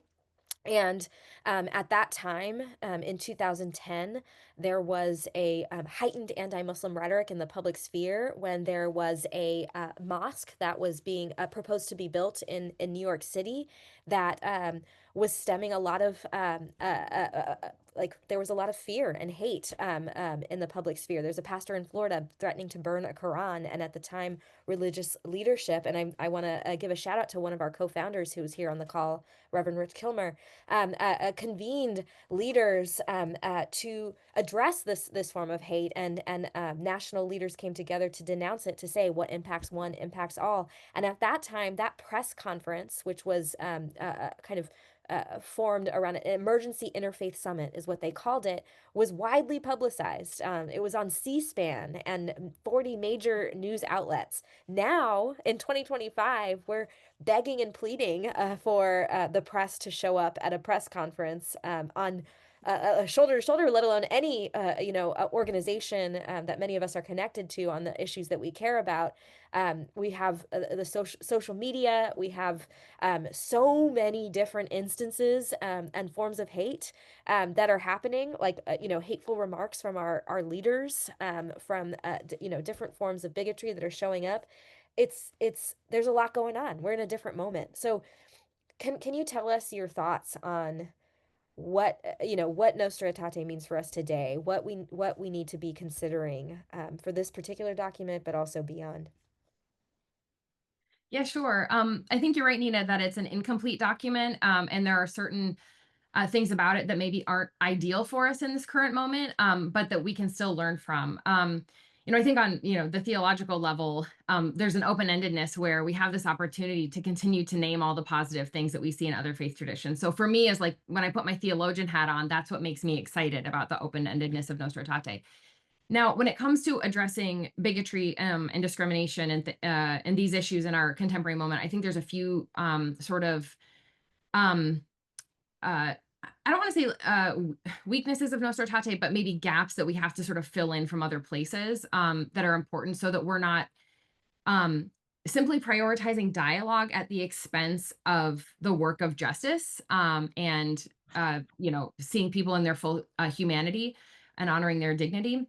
And at that time, in 2010, there was a heightened anti-Muslim rhetoric in the public sphere when there was a mosque that was being proposed to be built in New York City that was stemming a lot of like there was a lot of fear and hate in the public sphere. There's a pastor in Florida threatening to burn a Quran, and at the time, religious leadership, and I want to give a shout out to one of our co-founders who was here on the call, Reverend Rich Kilmer, convened leaders to address this form of hate, and national leaders came together to denounce it, to say what impacts one impacts all. And at that time, that press conference, which was kind of formed around an emergency interfaith summit, is what they called it, was widely publicized. It was on C-SPAN and 40 major news outlets. Now, in 2025, we're begging and pleading for the press to show up at a press conference on shoulder to shoulder, let alone any organization that many of us are connected to on the issues that we care about. We have the social media. We have so many different instances and forms of hate that are happening, like hateful remarks from our leaders, from different forms of bigotry that are showing up. It's there's a lot going on. We're in a different moment. So can you tell us your thoughts on what Nostra Aetate means for us today, what we need to be considering for this particular document, but also beyond? Yeah, sure. I think you're right, Nina, that it's an incomplete document, and there are certain things about it that maybe aren't ideal for us in this current moment, but that we can still learn from. I think on the theological level, there's an open-endedness where we have this opportunity to continue to name all the positive things that we see in other faith traditions. So for me, as like when I put my theologian hat on, that's what makes me excited about the open-endedness of Nostra Aetate. Now, when it comes to addressing bigotry and discrimination and these issues in our contemporary moment, I think there's a few sort of um, I don't want to say weaknesses of Nostra Aetate, but maybe gaps that we have to sort of fill in from other places that are important, so that we're not simply prioritizing dialogue at the expense of the work of justice, and seeing people in their full humanity and honoring their dignity.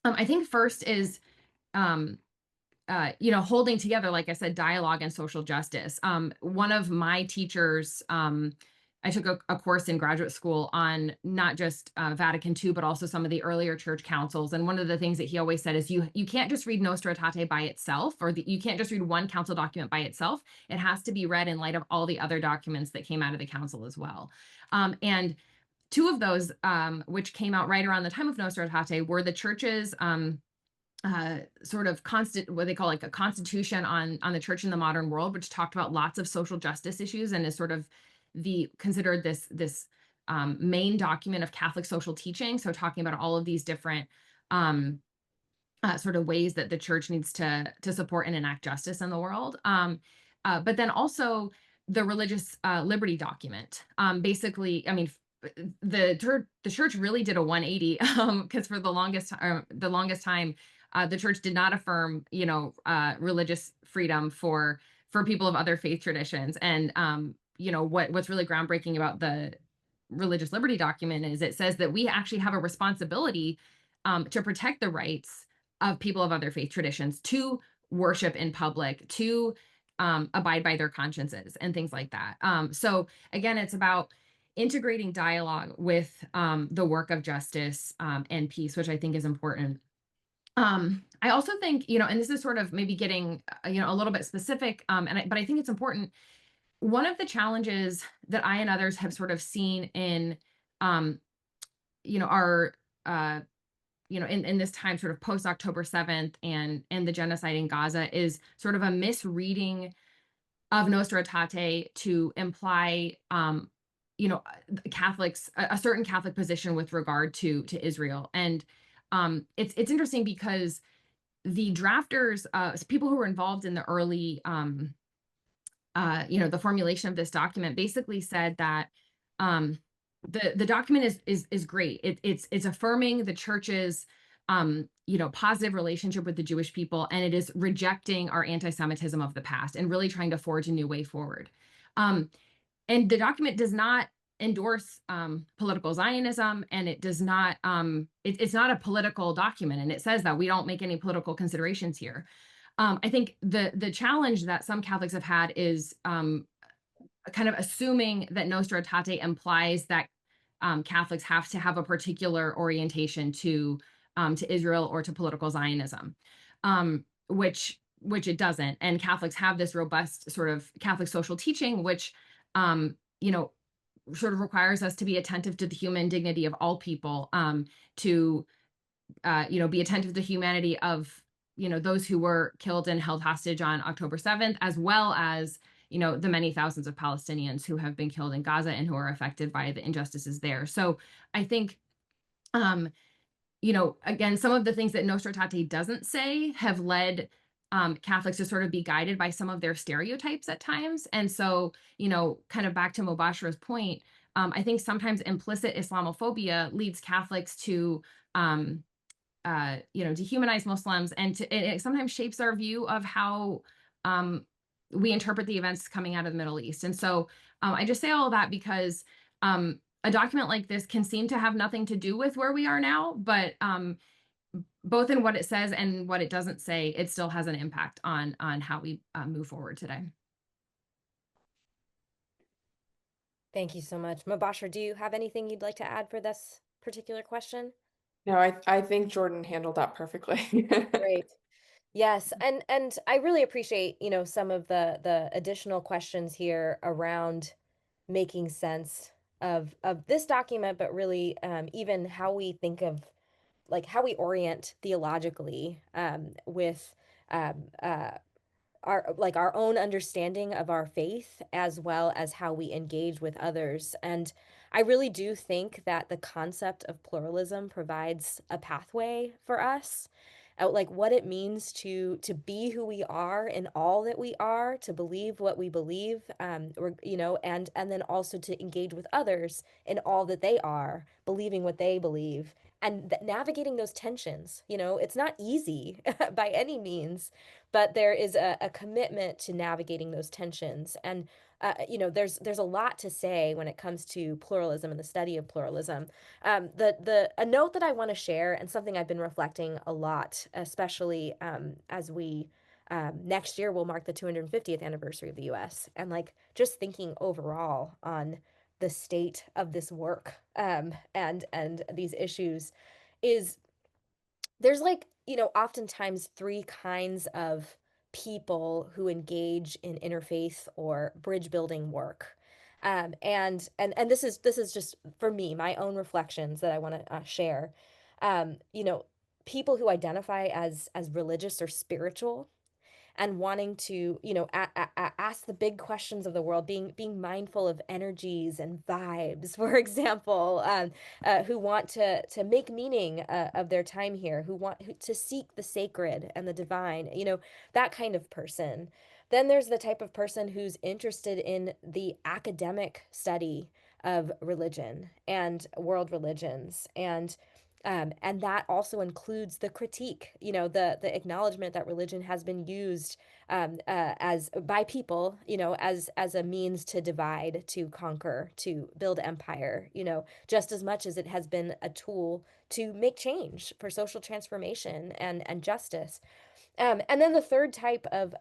I think first is holding together, like I said, dialogue and social justice. One of my teachers, I took a course in graduate school on not just Vatican II, but also some of the earlier church councils. And one of the things that he always said is you can't just read Nostra Aetate by itself, or you can't just read one council document by itself. It has to be read in light of all the other documents that came out of the council as well. And two of those, which came out right around the time of Nostra Aetate, were the church's sort of what they call like a constitution on the church in the modern world, which talked about lots of social justice issues and is sort of considered this main document of Catholic social teaching. So talking about all of these different sort of ways that the church needs to support and enact justice in the world. But then also the religious liberty document. Basically, I mean, the church really did a 180 because for the longest time, the church did not affirm, religious freedom for people of other faith traditions. And what's really groundbreaking about the religious liberty document is it says that we actually have a responsibility to protect the rights of people of other faith traditions to worship in public, to abide by their consciences and things like that. So again, it's about integrating dialogue with the work of justice and peace, which I think is important. I also think, and this is sort of maybe getting, a little bit specific, but I think it's important. One of the challenges that I and others have sort of seen in, our, in this time sort of post October 7th and the genocide in Gaza is sort of a misreading of Nostra Aetate to imply, Catholics, a certain Catholic position with regard to Israel. And it's interesting because the drafters, people who were involved in the early, the formulation of this document, basically said that the document is great. It's affirming the church's positive relationship with the Jewish people, and it is rejecting our anti-Semitism of the past and really trying to forge a new way forward. And the document does not endorse political Zionism, and it does not. It's not a political document, and it says that we don't make any political considerations here. I think the challenge that some Catholics have had is kind of assuming that Nostra Aetate implies that Catholics have to have a particular orientation to Israel or to political Zionism, which it doesn't. And Catholics have this robust sort of Catholic social teaching, which sort of requires us to be attentive to the human dignity of all people, to be attentive to the humanity of those who were killed and held hostage on October 7th, as well as the many thousands of Palestinians who have been killed in Gaza and who are affected by the injustices there. So I think, again, some of the things that Nostra Aetate doesn't say have led Catholics to sort of be guided by some of their stereotypes at times. And so, kind of back to Mobashra's point, I think sometimes implicit Islamophobia leads Catholics to dehumanize Muslims, and it sometimes shapes our view of how we interpret the events coming out of the Middle East. And so I just say all of that because a document like this can seem to have nothing to do with where we are now, but both in what it says and what it doesn't say, it still has an impact on how we move forward today. Thank you so much. Mobashra, do you have anything you'd like to add for this particular question? No, I think Jordan handled that perfectly. Great. Yes, and I really appreciate, some of the additional questions here around making sense of this document, but really even how we think of like how we orient theologically with um, uh, our own understanding of our faith as well as how we engage with others. And I really do think that the concept of pluralism provides a pathway for us, like what it means to be who we are in all that we are, to believe what we believe, and then also to engage with others in all that they are, believing what they believe, and navigating those tensions. It's not easy by any means, but there is a commitment to navigating those tensions. And there's a lot to say when it comes to pluralism and the study of pluralism. A note that I want to share, and something I've been reflecting a lot, especially as we next year will mark the 250th anniversary of the U.S. and like just thinking overall on the state of this work and these issues is there's like, oftentimes three kinds of people who engage in interfaith or bridge building work. And this is just for me, my own reflections that I want to share. Um, you know, People who identify as religious or spiritual and wanting to, ask the big questions of the world, being mindful of energies and vibes, for example, who want to make meaning of their time here, to seek the sacred and the divine, that kind of person. Then there's the type of person who's interested in the academic study of religion and world religions, and that also includes the critique, the acknowledgement that religion has been used as by people, as a means to divide, to conquer, to build empire, just as much as it has been a tool to make change for social transformation and justice. And then the third type of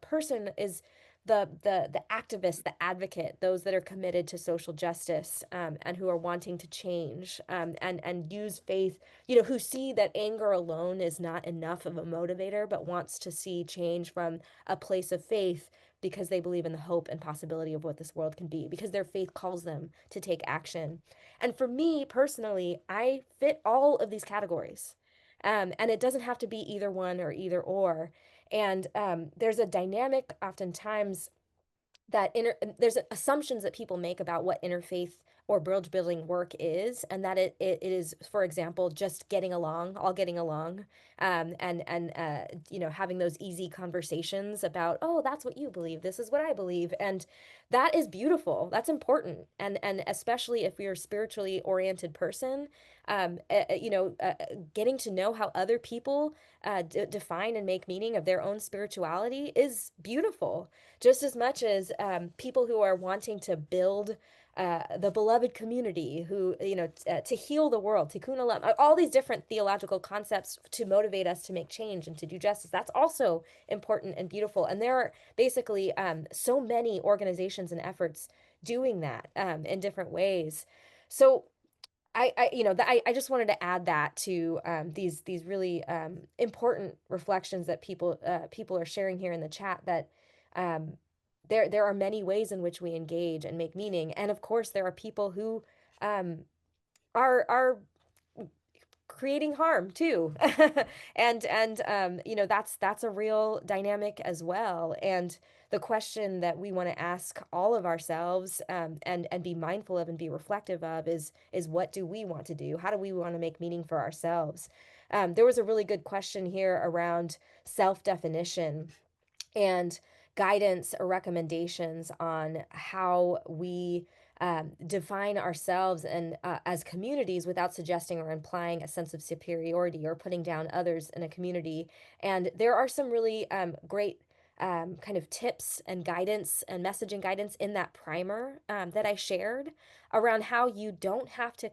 person is the activist, the advocate, those that are committed to social justice, and who are wanting to change, and use faith, who see that anger alone is not enough of a motivator, but wants to see change from a place of faith because they believe in the hope and possibility of what this world can be, because their faith calls them to take action. And for me personally, I fit all of these categories. And it doesn't have to be either one or either or. And there's a dynamic oftentimes that there's assumptions that people make about what interfaith or bridge building work is, and that it is, for example, just getting along, all getting along, and having those easy conversations about, oh, that's what you believe, this is what I believe, and that is beautiful. That's important, and especially if you're a spiritually oriented person, getting to know how other people define and make meaning of their own spirituality is beautiful, just as much as people who are wanting to build the beloved community, who, to heal the world, tikkun olam, all these different theological concepts to motivate us to make change and to do justice. That's also important and beautiful. And there are basically so many organizations and efforts doing that in different ways. So I just wanted to add that to these really important reflections that people are sharing here in the chat, that um, there are many ways in which we engage and make meaning, and of course there are people who um, are creating harm too. And that's a real dynamic as well. And the question that we want to ask all of ourselves, and be mindful of and be reflective of, is what do we want to do? How do we want to make meaning for ourselves? There was a really good question here around self-definition and guidance or recommendations on how we define ourselves and as communities without suggesting or implying a sense of superiority or putting down others in a community. And there are some really great kind of tips and guidance and messaging guidance in that primer that I shared around how you don't have to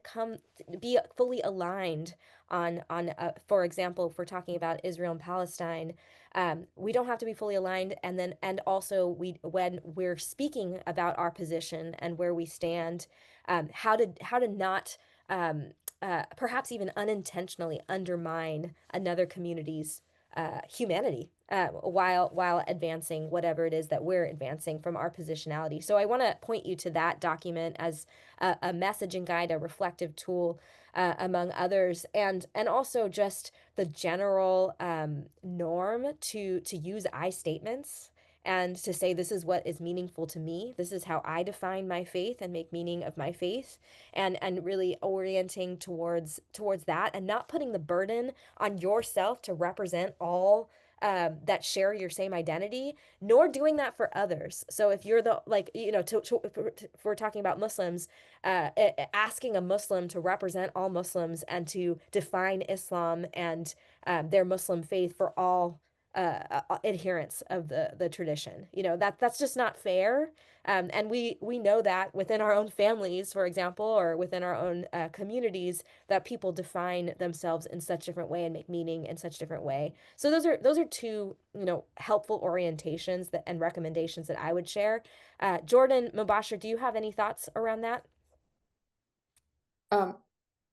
be fully aligned on for example, if we're talking about Israel and Palestine, we don't have to be fully aligned, and also when we're speaking about our position and where we stand, how to not perhaps even unintentionally undermine another community's humanity, while advancing whatever it is that we're advancing from our positionality. So I want to point you to that document as a messaging guide, a reflective tool, among others, and also just the general norm to use I statements and to say, this is what is meaningful to me. This is how I define my faith and make meaning of my faith, and really orienting towards that, and not putting the burden on yourself to represent all that share your same identity, nor doing that for others. So if you're the, like, if we're talking about Muslims, asking a Muslim to represent all Muslims and to define Islam and their Muslim faith for all adherents of the tradition, that's just not fair. And we know that within our own families, for example, or within our own communities, that people define themselves in such different way and make meaning in such different way. So those are two, helpful orientations and recommendations that I would share. Jordan, Mobashra, do you have any thoughts around that?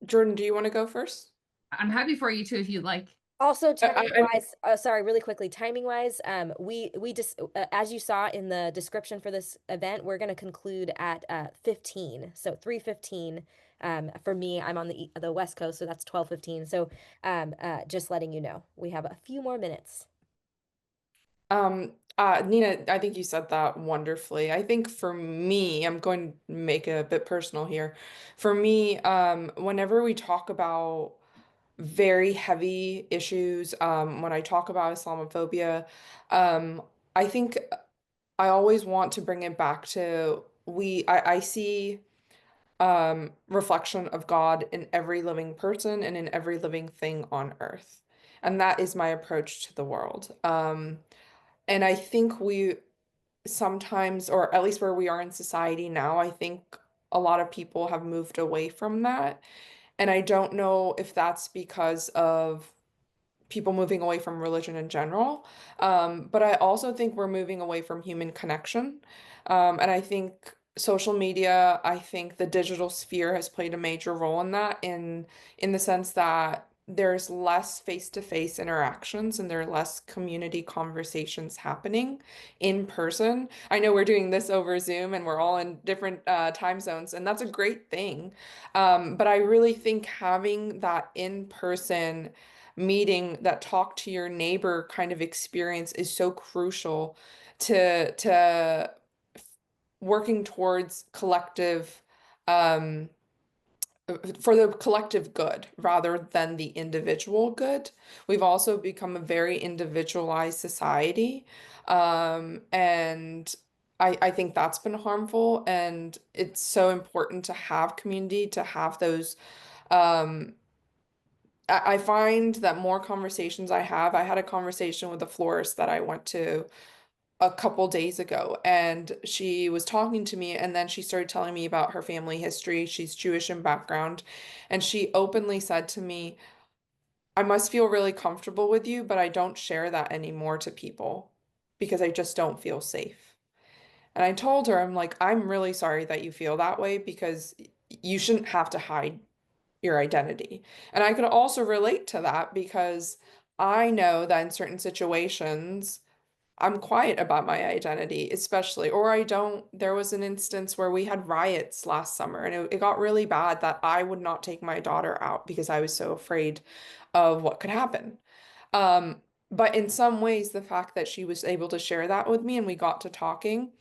Jordan, do you want to go first? I'm happy for you too if you'd like. Also, I, timing I, wise, sorry, really quickly, timing wise, we just, as you saw in the description for this event, we're going to conclude at 15, so 3:15. For me, I'm on the West Coast, so that's 12:15. So just letting you know, we have a few more minutes. Nina, I think you said that wonderfully. I think for me, I'm going to make it a bit personal here. For me, whenever we talk about very heavy issues, when I talk about Islamophobia, um, I think I always want to bring it back to I see reflection of God in every living person and in every living thing on earth. And that is my approach to the world. And I think we sometimes, or at least where we are in society now, I think a lot of people have moved away from that. And I don't know if that's because of people moving away from religion in general. But I also think we're moving away from human connection. And I think social media, I think the digital sphere has played a major role in that, in the sense that there's less face-to-face interactions and there are less community conversations happening in person. I know we're doing this over Zoom and we're all in different time zones, and that's a great thing. But I really think having that in-person meeting, that talk to your neighbor kind of experience is so crucial to working towards collective um, for the collective good rather than the individual good. We've also become a very individualized society. And I think that's been harmful. And it's so important to have community, to have those. Um, I find that more conversations I had a conversation with a florist that I went to a couple days ago, and she was talking to me, and then she started telling me about her family history. She's Jewish in background, and she openly said to me, I must feel really comfortable with you, but I don't share that anymore to people because I just don't feel safe. And I told her, I'm like, I'm really sorry that you feel that way because you shouldn't have to hide your identity. And I could also relate to that because I know that in certain situations, I'm quiet about my identity, especially, or I don't. There was an instance where we had riots last summer, and it got really bad that I would not take my daughter out because I was so afraid of what could happen. Um, but in some ways, the fact that she was able to share that with me and we got to talking,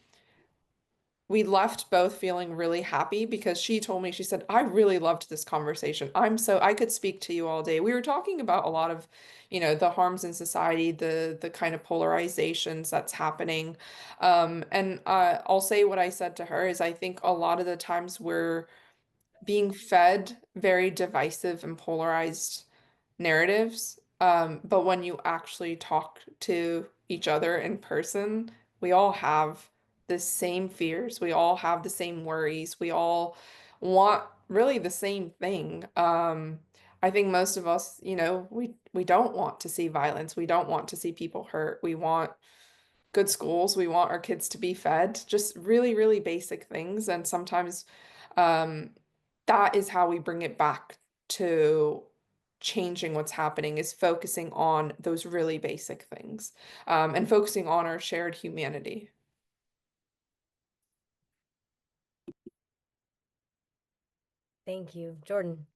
we left both feeling really happy because she told me, she said, I really loved this conversation. I could speak to you all day. We were talking about a lot of, the harms in society, the kind of polarizations that's happening. And I'll say what I said to her is I think a lot of the times we're being fed very divisive and polarized narratives. But when you actually talk to each other in person, we all have the same fears. We all have the same worries. We all want really the same thing. I think most of us, we don't want to see violence. We don't want to see people hurt. We want good schools. We want our kids to be fed, just really, really basic things. And sometimes um, that is how we bring it back to changing what's happening, is focusing on those really basic things, and focusing on our shared humanity. Thank you. Jordan.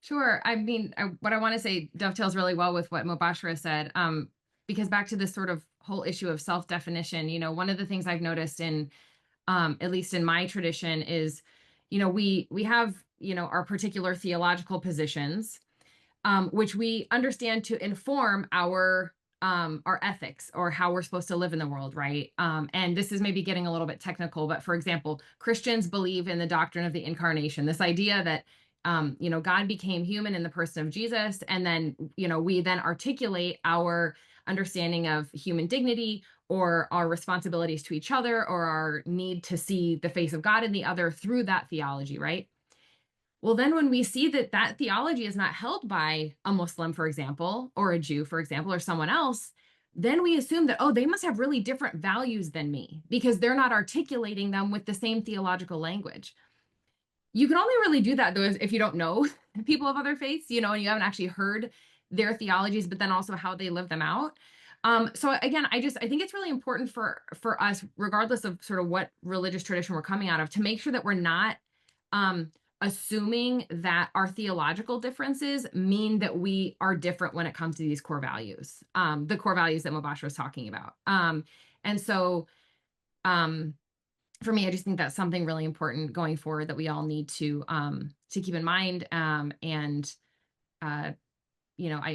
Sure. I mean, what I want to say dovetails really well with what Mobashra said, because back to this sort of whole issue of self-definition, one of the things I've noticed in, at least in my tradition, is, we have, our particular theological positions, which we understand to inform our ethics or how we're supposed to live in the world, right? And this is maybe getting a little bit technical, but for example, Christians believe in the doctrine of the incarnation, this idea that God became human in the person of Jesus, and then we then articulate our understanding of human dignity or our responsibilities to each other or our need to see the face of God in the other through that theology, right? Well, then when we see that that theology is not held by a Muslim, for example, or a Jew, for example, or someone else, then we assume that, oh, they must have really different values than me because they're not articulating them with the same theological language. You can only really do that, though, if you don't know people of other faiths, and you haven't actually heard their theologies, but then also how they live them out. So again, I think it's really important for us, regardless of sort of what religious tradition we're coming out of, to make sure that we're not um, assuming that our theological differences mean that we are different when it comes to these core values, the core values that Mobashra was talking about. And so um, for me, I just think that's something really important going forward that we all need to keep in mind. And I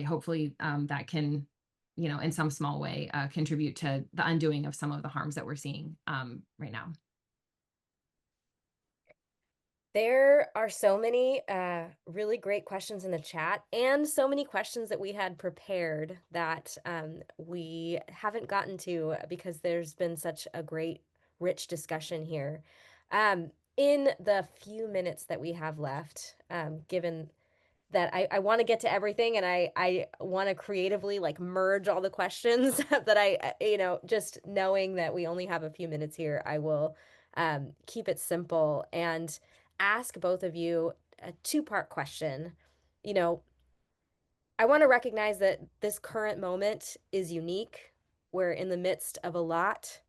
hopefully that can, in some small way, contribute to the undoing of some of the harms that we're seeing right now. There are so many really great questions in the chat and so many questions that we had prepared that we haven't gotten to because there's been such a great, rich discussion here. In the few minutes that we have left, given that I want to get to everything and I want to creatively like merge all the questions that just knowing that we only have a few minutes here, I will keep it simple and ask both of you a two-part question. You know, I want to recognize that this current moment is unique. We're in the midst of a lot.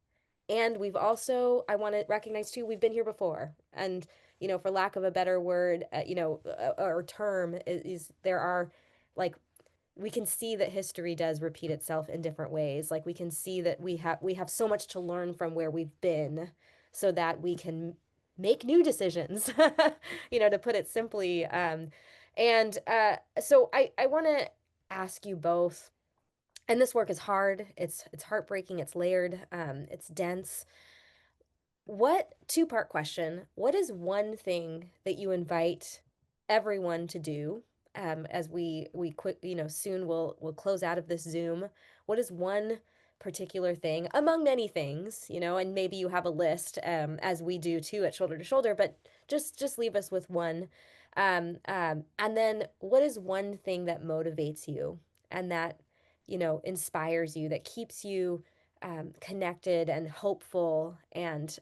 And I want to recognize too, we've been here before. And, for lack of a better word, or term, is there are like, we can see that history does repeat itself in different ways. Like we can see that we have so much to learn from where we've been so that we can make new decisions, to put it simply. And so I want to ask you both, and this work is hard, it's heartbreaking, it's layered, it's dense. What two-part question, what is one thing that you invite everyone to do, as we quick, soon we'll close out of this Zoom. What is one particular thing among many things, and maybe you have a list, as we do too at Shoulder to Shoulder, but just leave us with one. And then what is one thing that motivates you and that, inspires you, that keeps you connected and hopeful and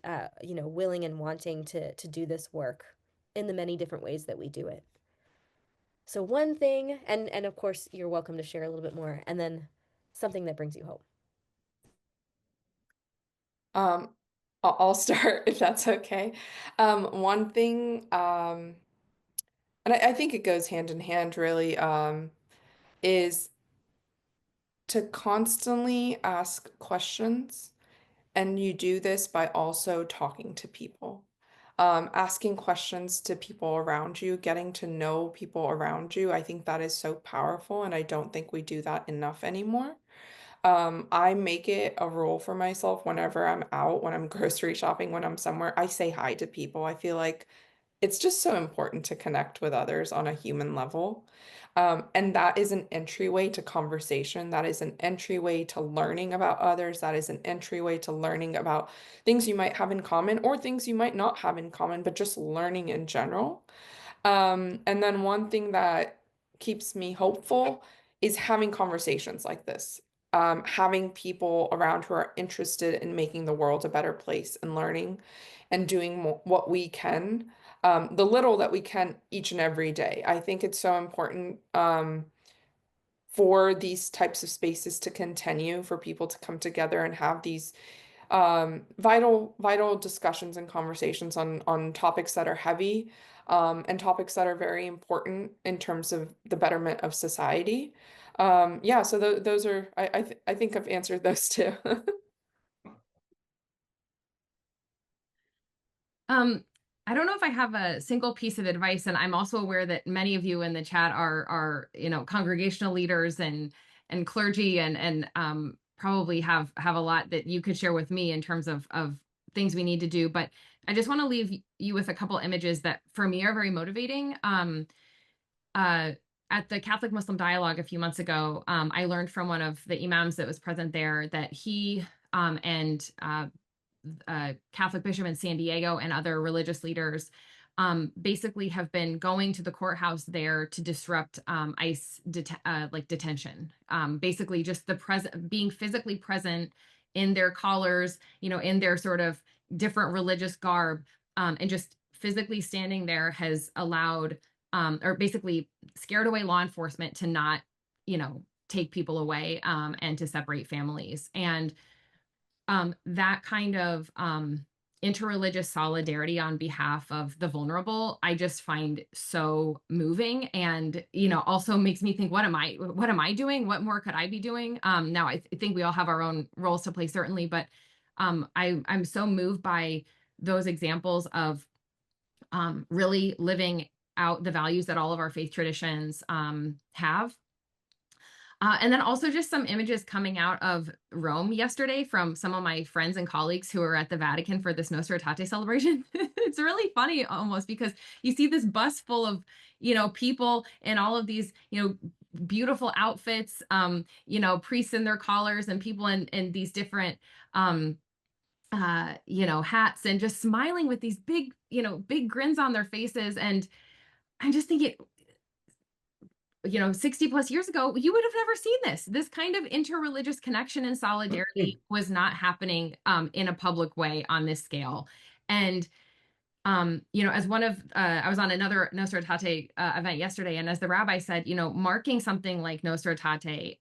willing and wanting to do this work in the many different ways that we do it. So one thing, and of course you're welcome to share a little bit more, and then something that brings you hope. Um, I'll start if that's okay. One thing, and I think it goes hand in hand really, is to constantly ask questions. And you do this by also talking to people, asking questions to people around you, getting to know people around you. I think that is so powerful, and I don't think we do that enough anymore. I make it a rule for myself whenever I'm out, when I'm grocery shopping, when I'm somewhere, I say hi to people. I feel like it's just so important to connect with others on a human level. And that is an entryway to conversation. That is an entryway to learning about others. That is an entryway to learning about things you might have in common or things you might not have in common, but just learning in general. And then one thing that keeps me hopeful is having conversations like this, having people around who are interested in making the world a better place and learning and doing what we can, the little that we can each and every day. I think it's so important, for these types of spaces to continue, for people to come together and have these vital discussions and conversations on topics that are heavy, and topics that are very important in terms of the betterment of society. Yeah, so those are I think I've answered those two. Um, I don't know if I have a single piece of advice, and I'm also aware that many of you in the chat are congregational leaders and clergy and probably have a lot that you could share with me in terms of things we need to do. But I just want to leave you with a couple images that for me are very motivating. Uh, at the Catholic Muslim dialogue a few months ago, I learned from one of the imams that was present there that he and Catholic bishop in San Diego and other religious leaders basically have been going to the courthouse there to disrupt ICE detention. Basically, just being physically present in their collars, in their sort of different religious garb, and just physically standing there has allowed, or basically scared away law enforcement to not, take people away, and to separate families. And that kind of interreligious solidarity on behalf of the vulnerable, I just find so moving, and also makes me think, what am I doing? What more could I be doing? Now I think we all have our own roles to play, certainly, but I'm so moved by those examples of really living out the values that all of our faith traditions have. And then also just some images coming out of Rome yesterday from some of my friends and colleagues who were at the Vatican for this Nostra Aetate celebration. It's really funny almost, because you see this bus full of, people in all of these, beautiful outfits, priests in their collars and people in these different, hats, and just smiling with these big, big grins on their faces. And I'm just thinking, 60 plus years ago, you would have never seen this. This kind of interreligious connection and solidarity was not happening in a public way on this scale. And, as one of, I was on another Nostra Aetate event yesterday, and as the rabbi said, marking something like Nostra Aetate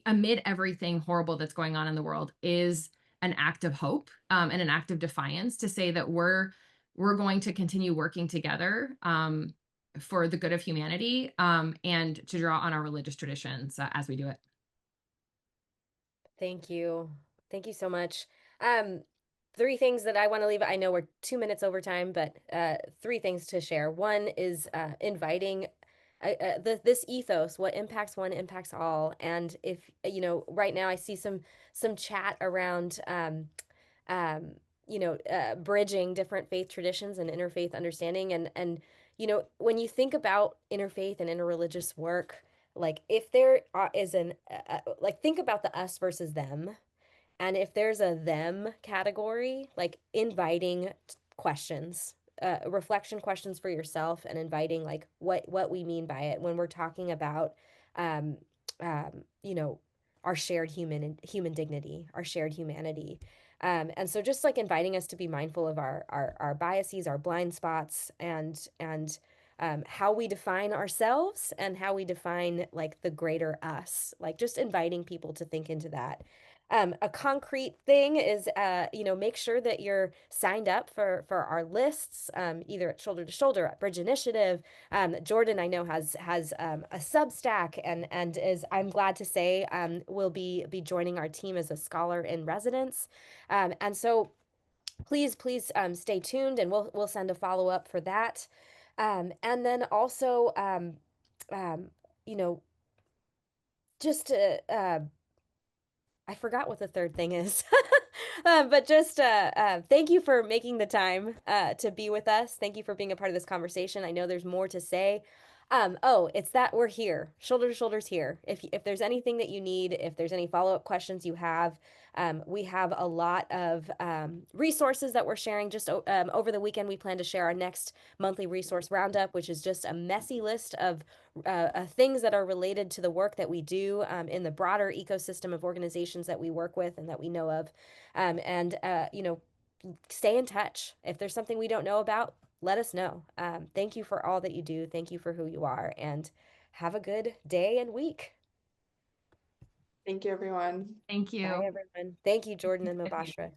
amid everything horrible that's going on in the world is an act of hope, and an act of defiance, to say that we're going to continue working together, for the good of humanity, and to draw on our religious traditions as we do it. Thank you. Thank you so much. Um, three things that I want to leave. I know we're 2 minutes over time, but three things to share. One is inviting this ethos, what impacts one impacts all. And if, right now I see some chat around um, bridging different faith traditions and interfaith understanding. And when you think about interfaith and interreligious work, like if there is like think about the us versus them, and if there's a them category, like inviting questions, reflection questions for yourself, and inviting like what we mean by it when we're talking about, um, um, you know, our shared human dignity, our shared humanity. And so just like inviting us to be mindful of our biases, our blind spots, and how we define ourselves and how we define like the greater us, like just inviting people to think into that. A concrete thing is, make sure that you're signed up for our lists, either at Shoulder to Shoulder, at Bridge Initiative. Jordan, I know has a Substack, and is, I'm glad to say, will be joining our team as a scholar in residence. And so please stay tuned, and we'll send a follow up for that. And then also, um, you know, just to I forgot what the third thing is. But just thank you for making the time to be with us. Thank you for being a part of this conversation. I know there's more to say. Oh, it's that we're here, shoulder to shoulders here. If there's anything that you need, if there's any follow-up questions you have, we have a lot of resources that we're sharing. Just over the weekend, we plan to share our next monthly resource roundup, which is just a messy list of things that are related to the work that we do in the broader ecosystem of organizations that we work with and that we know of. And, stay in touch. If there's something we don't know about, let us know. Thank you for all that you do. Thank you for who you are. And have a good day and week. Thank you, everyone. Thank Bye, you. everyone. Thank you, Jordan and Good. Mobashra.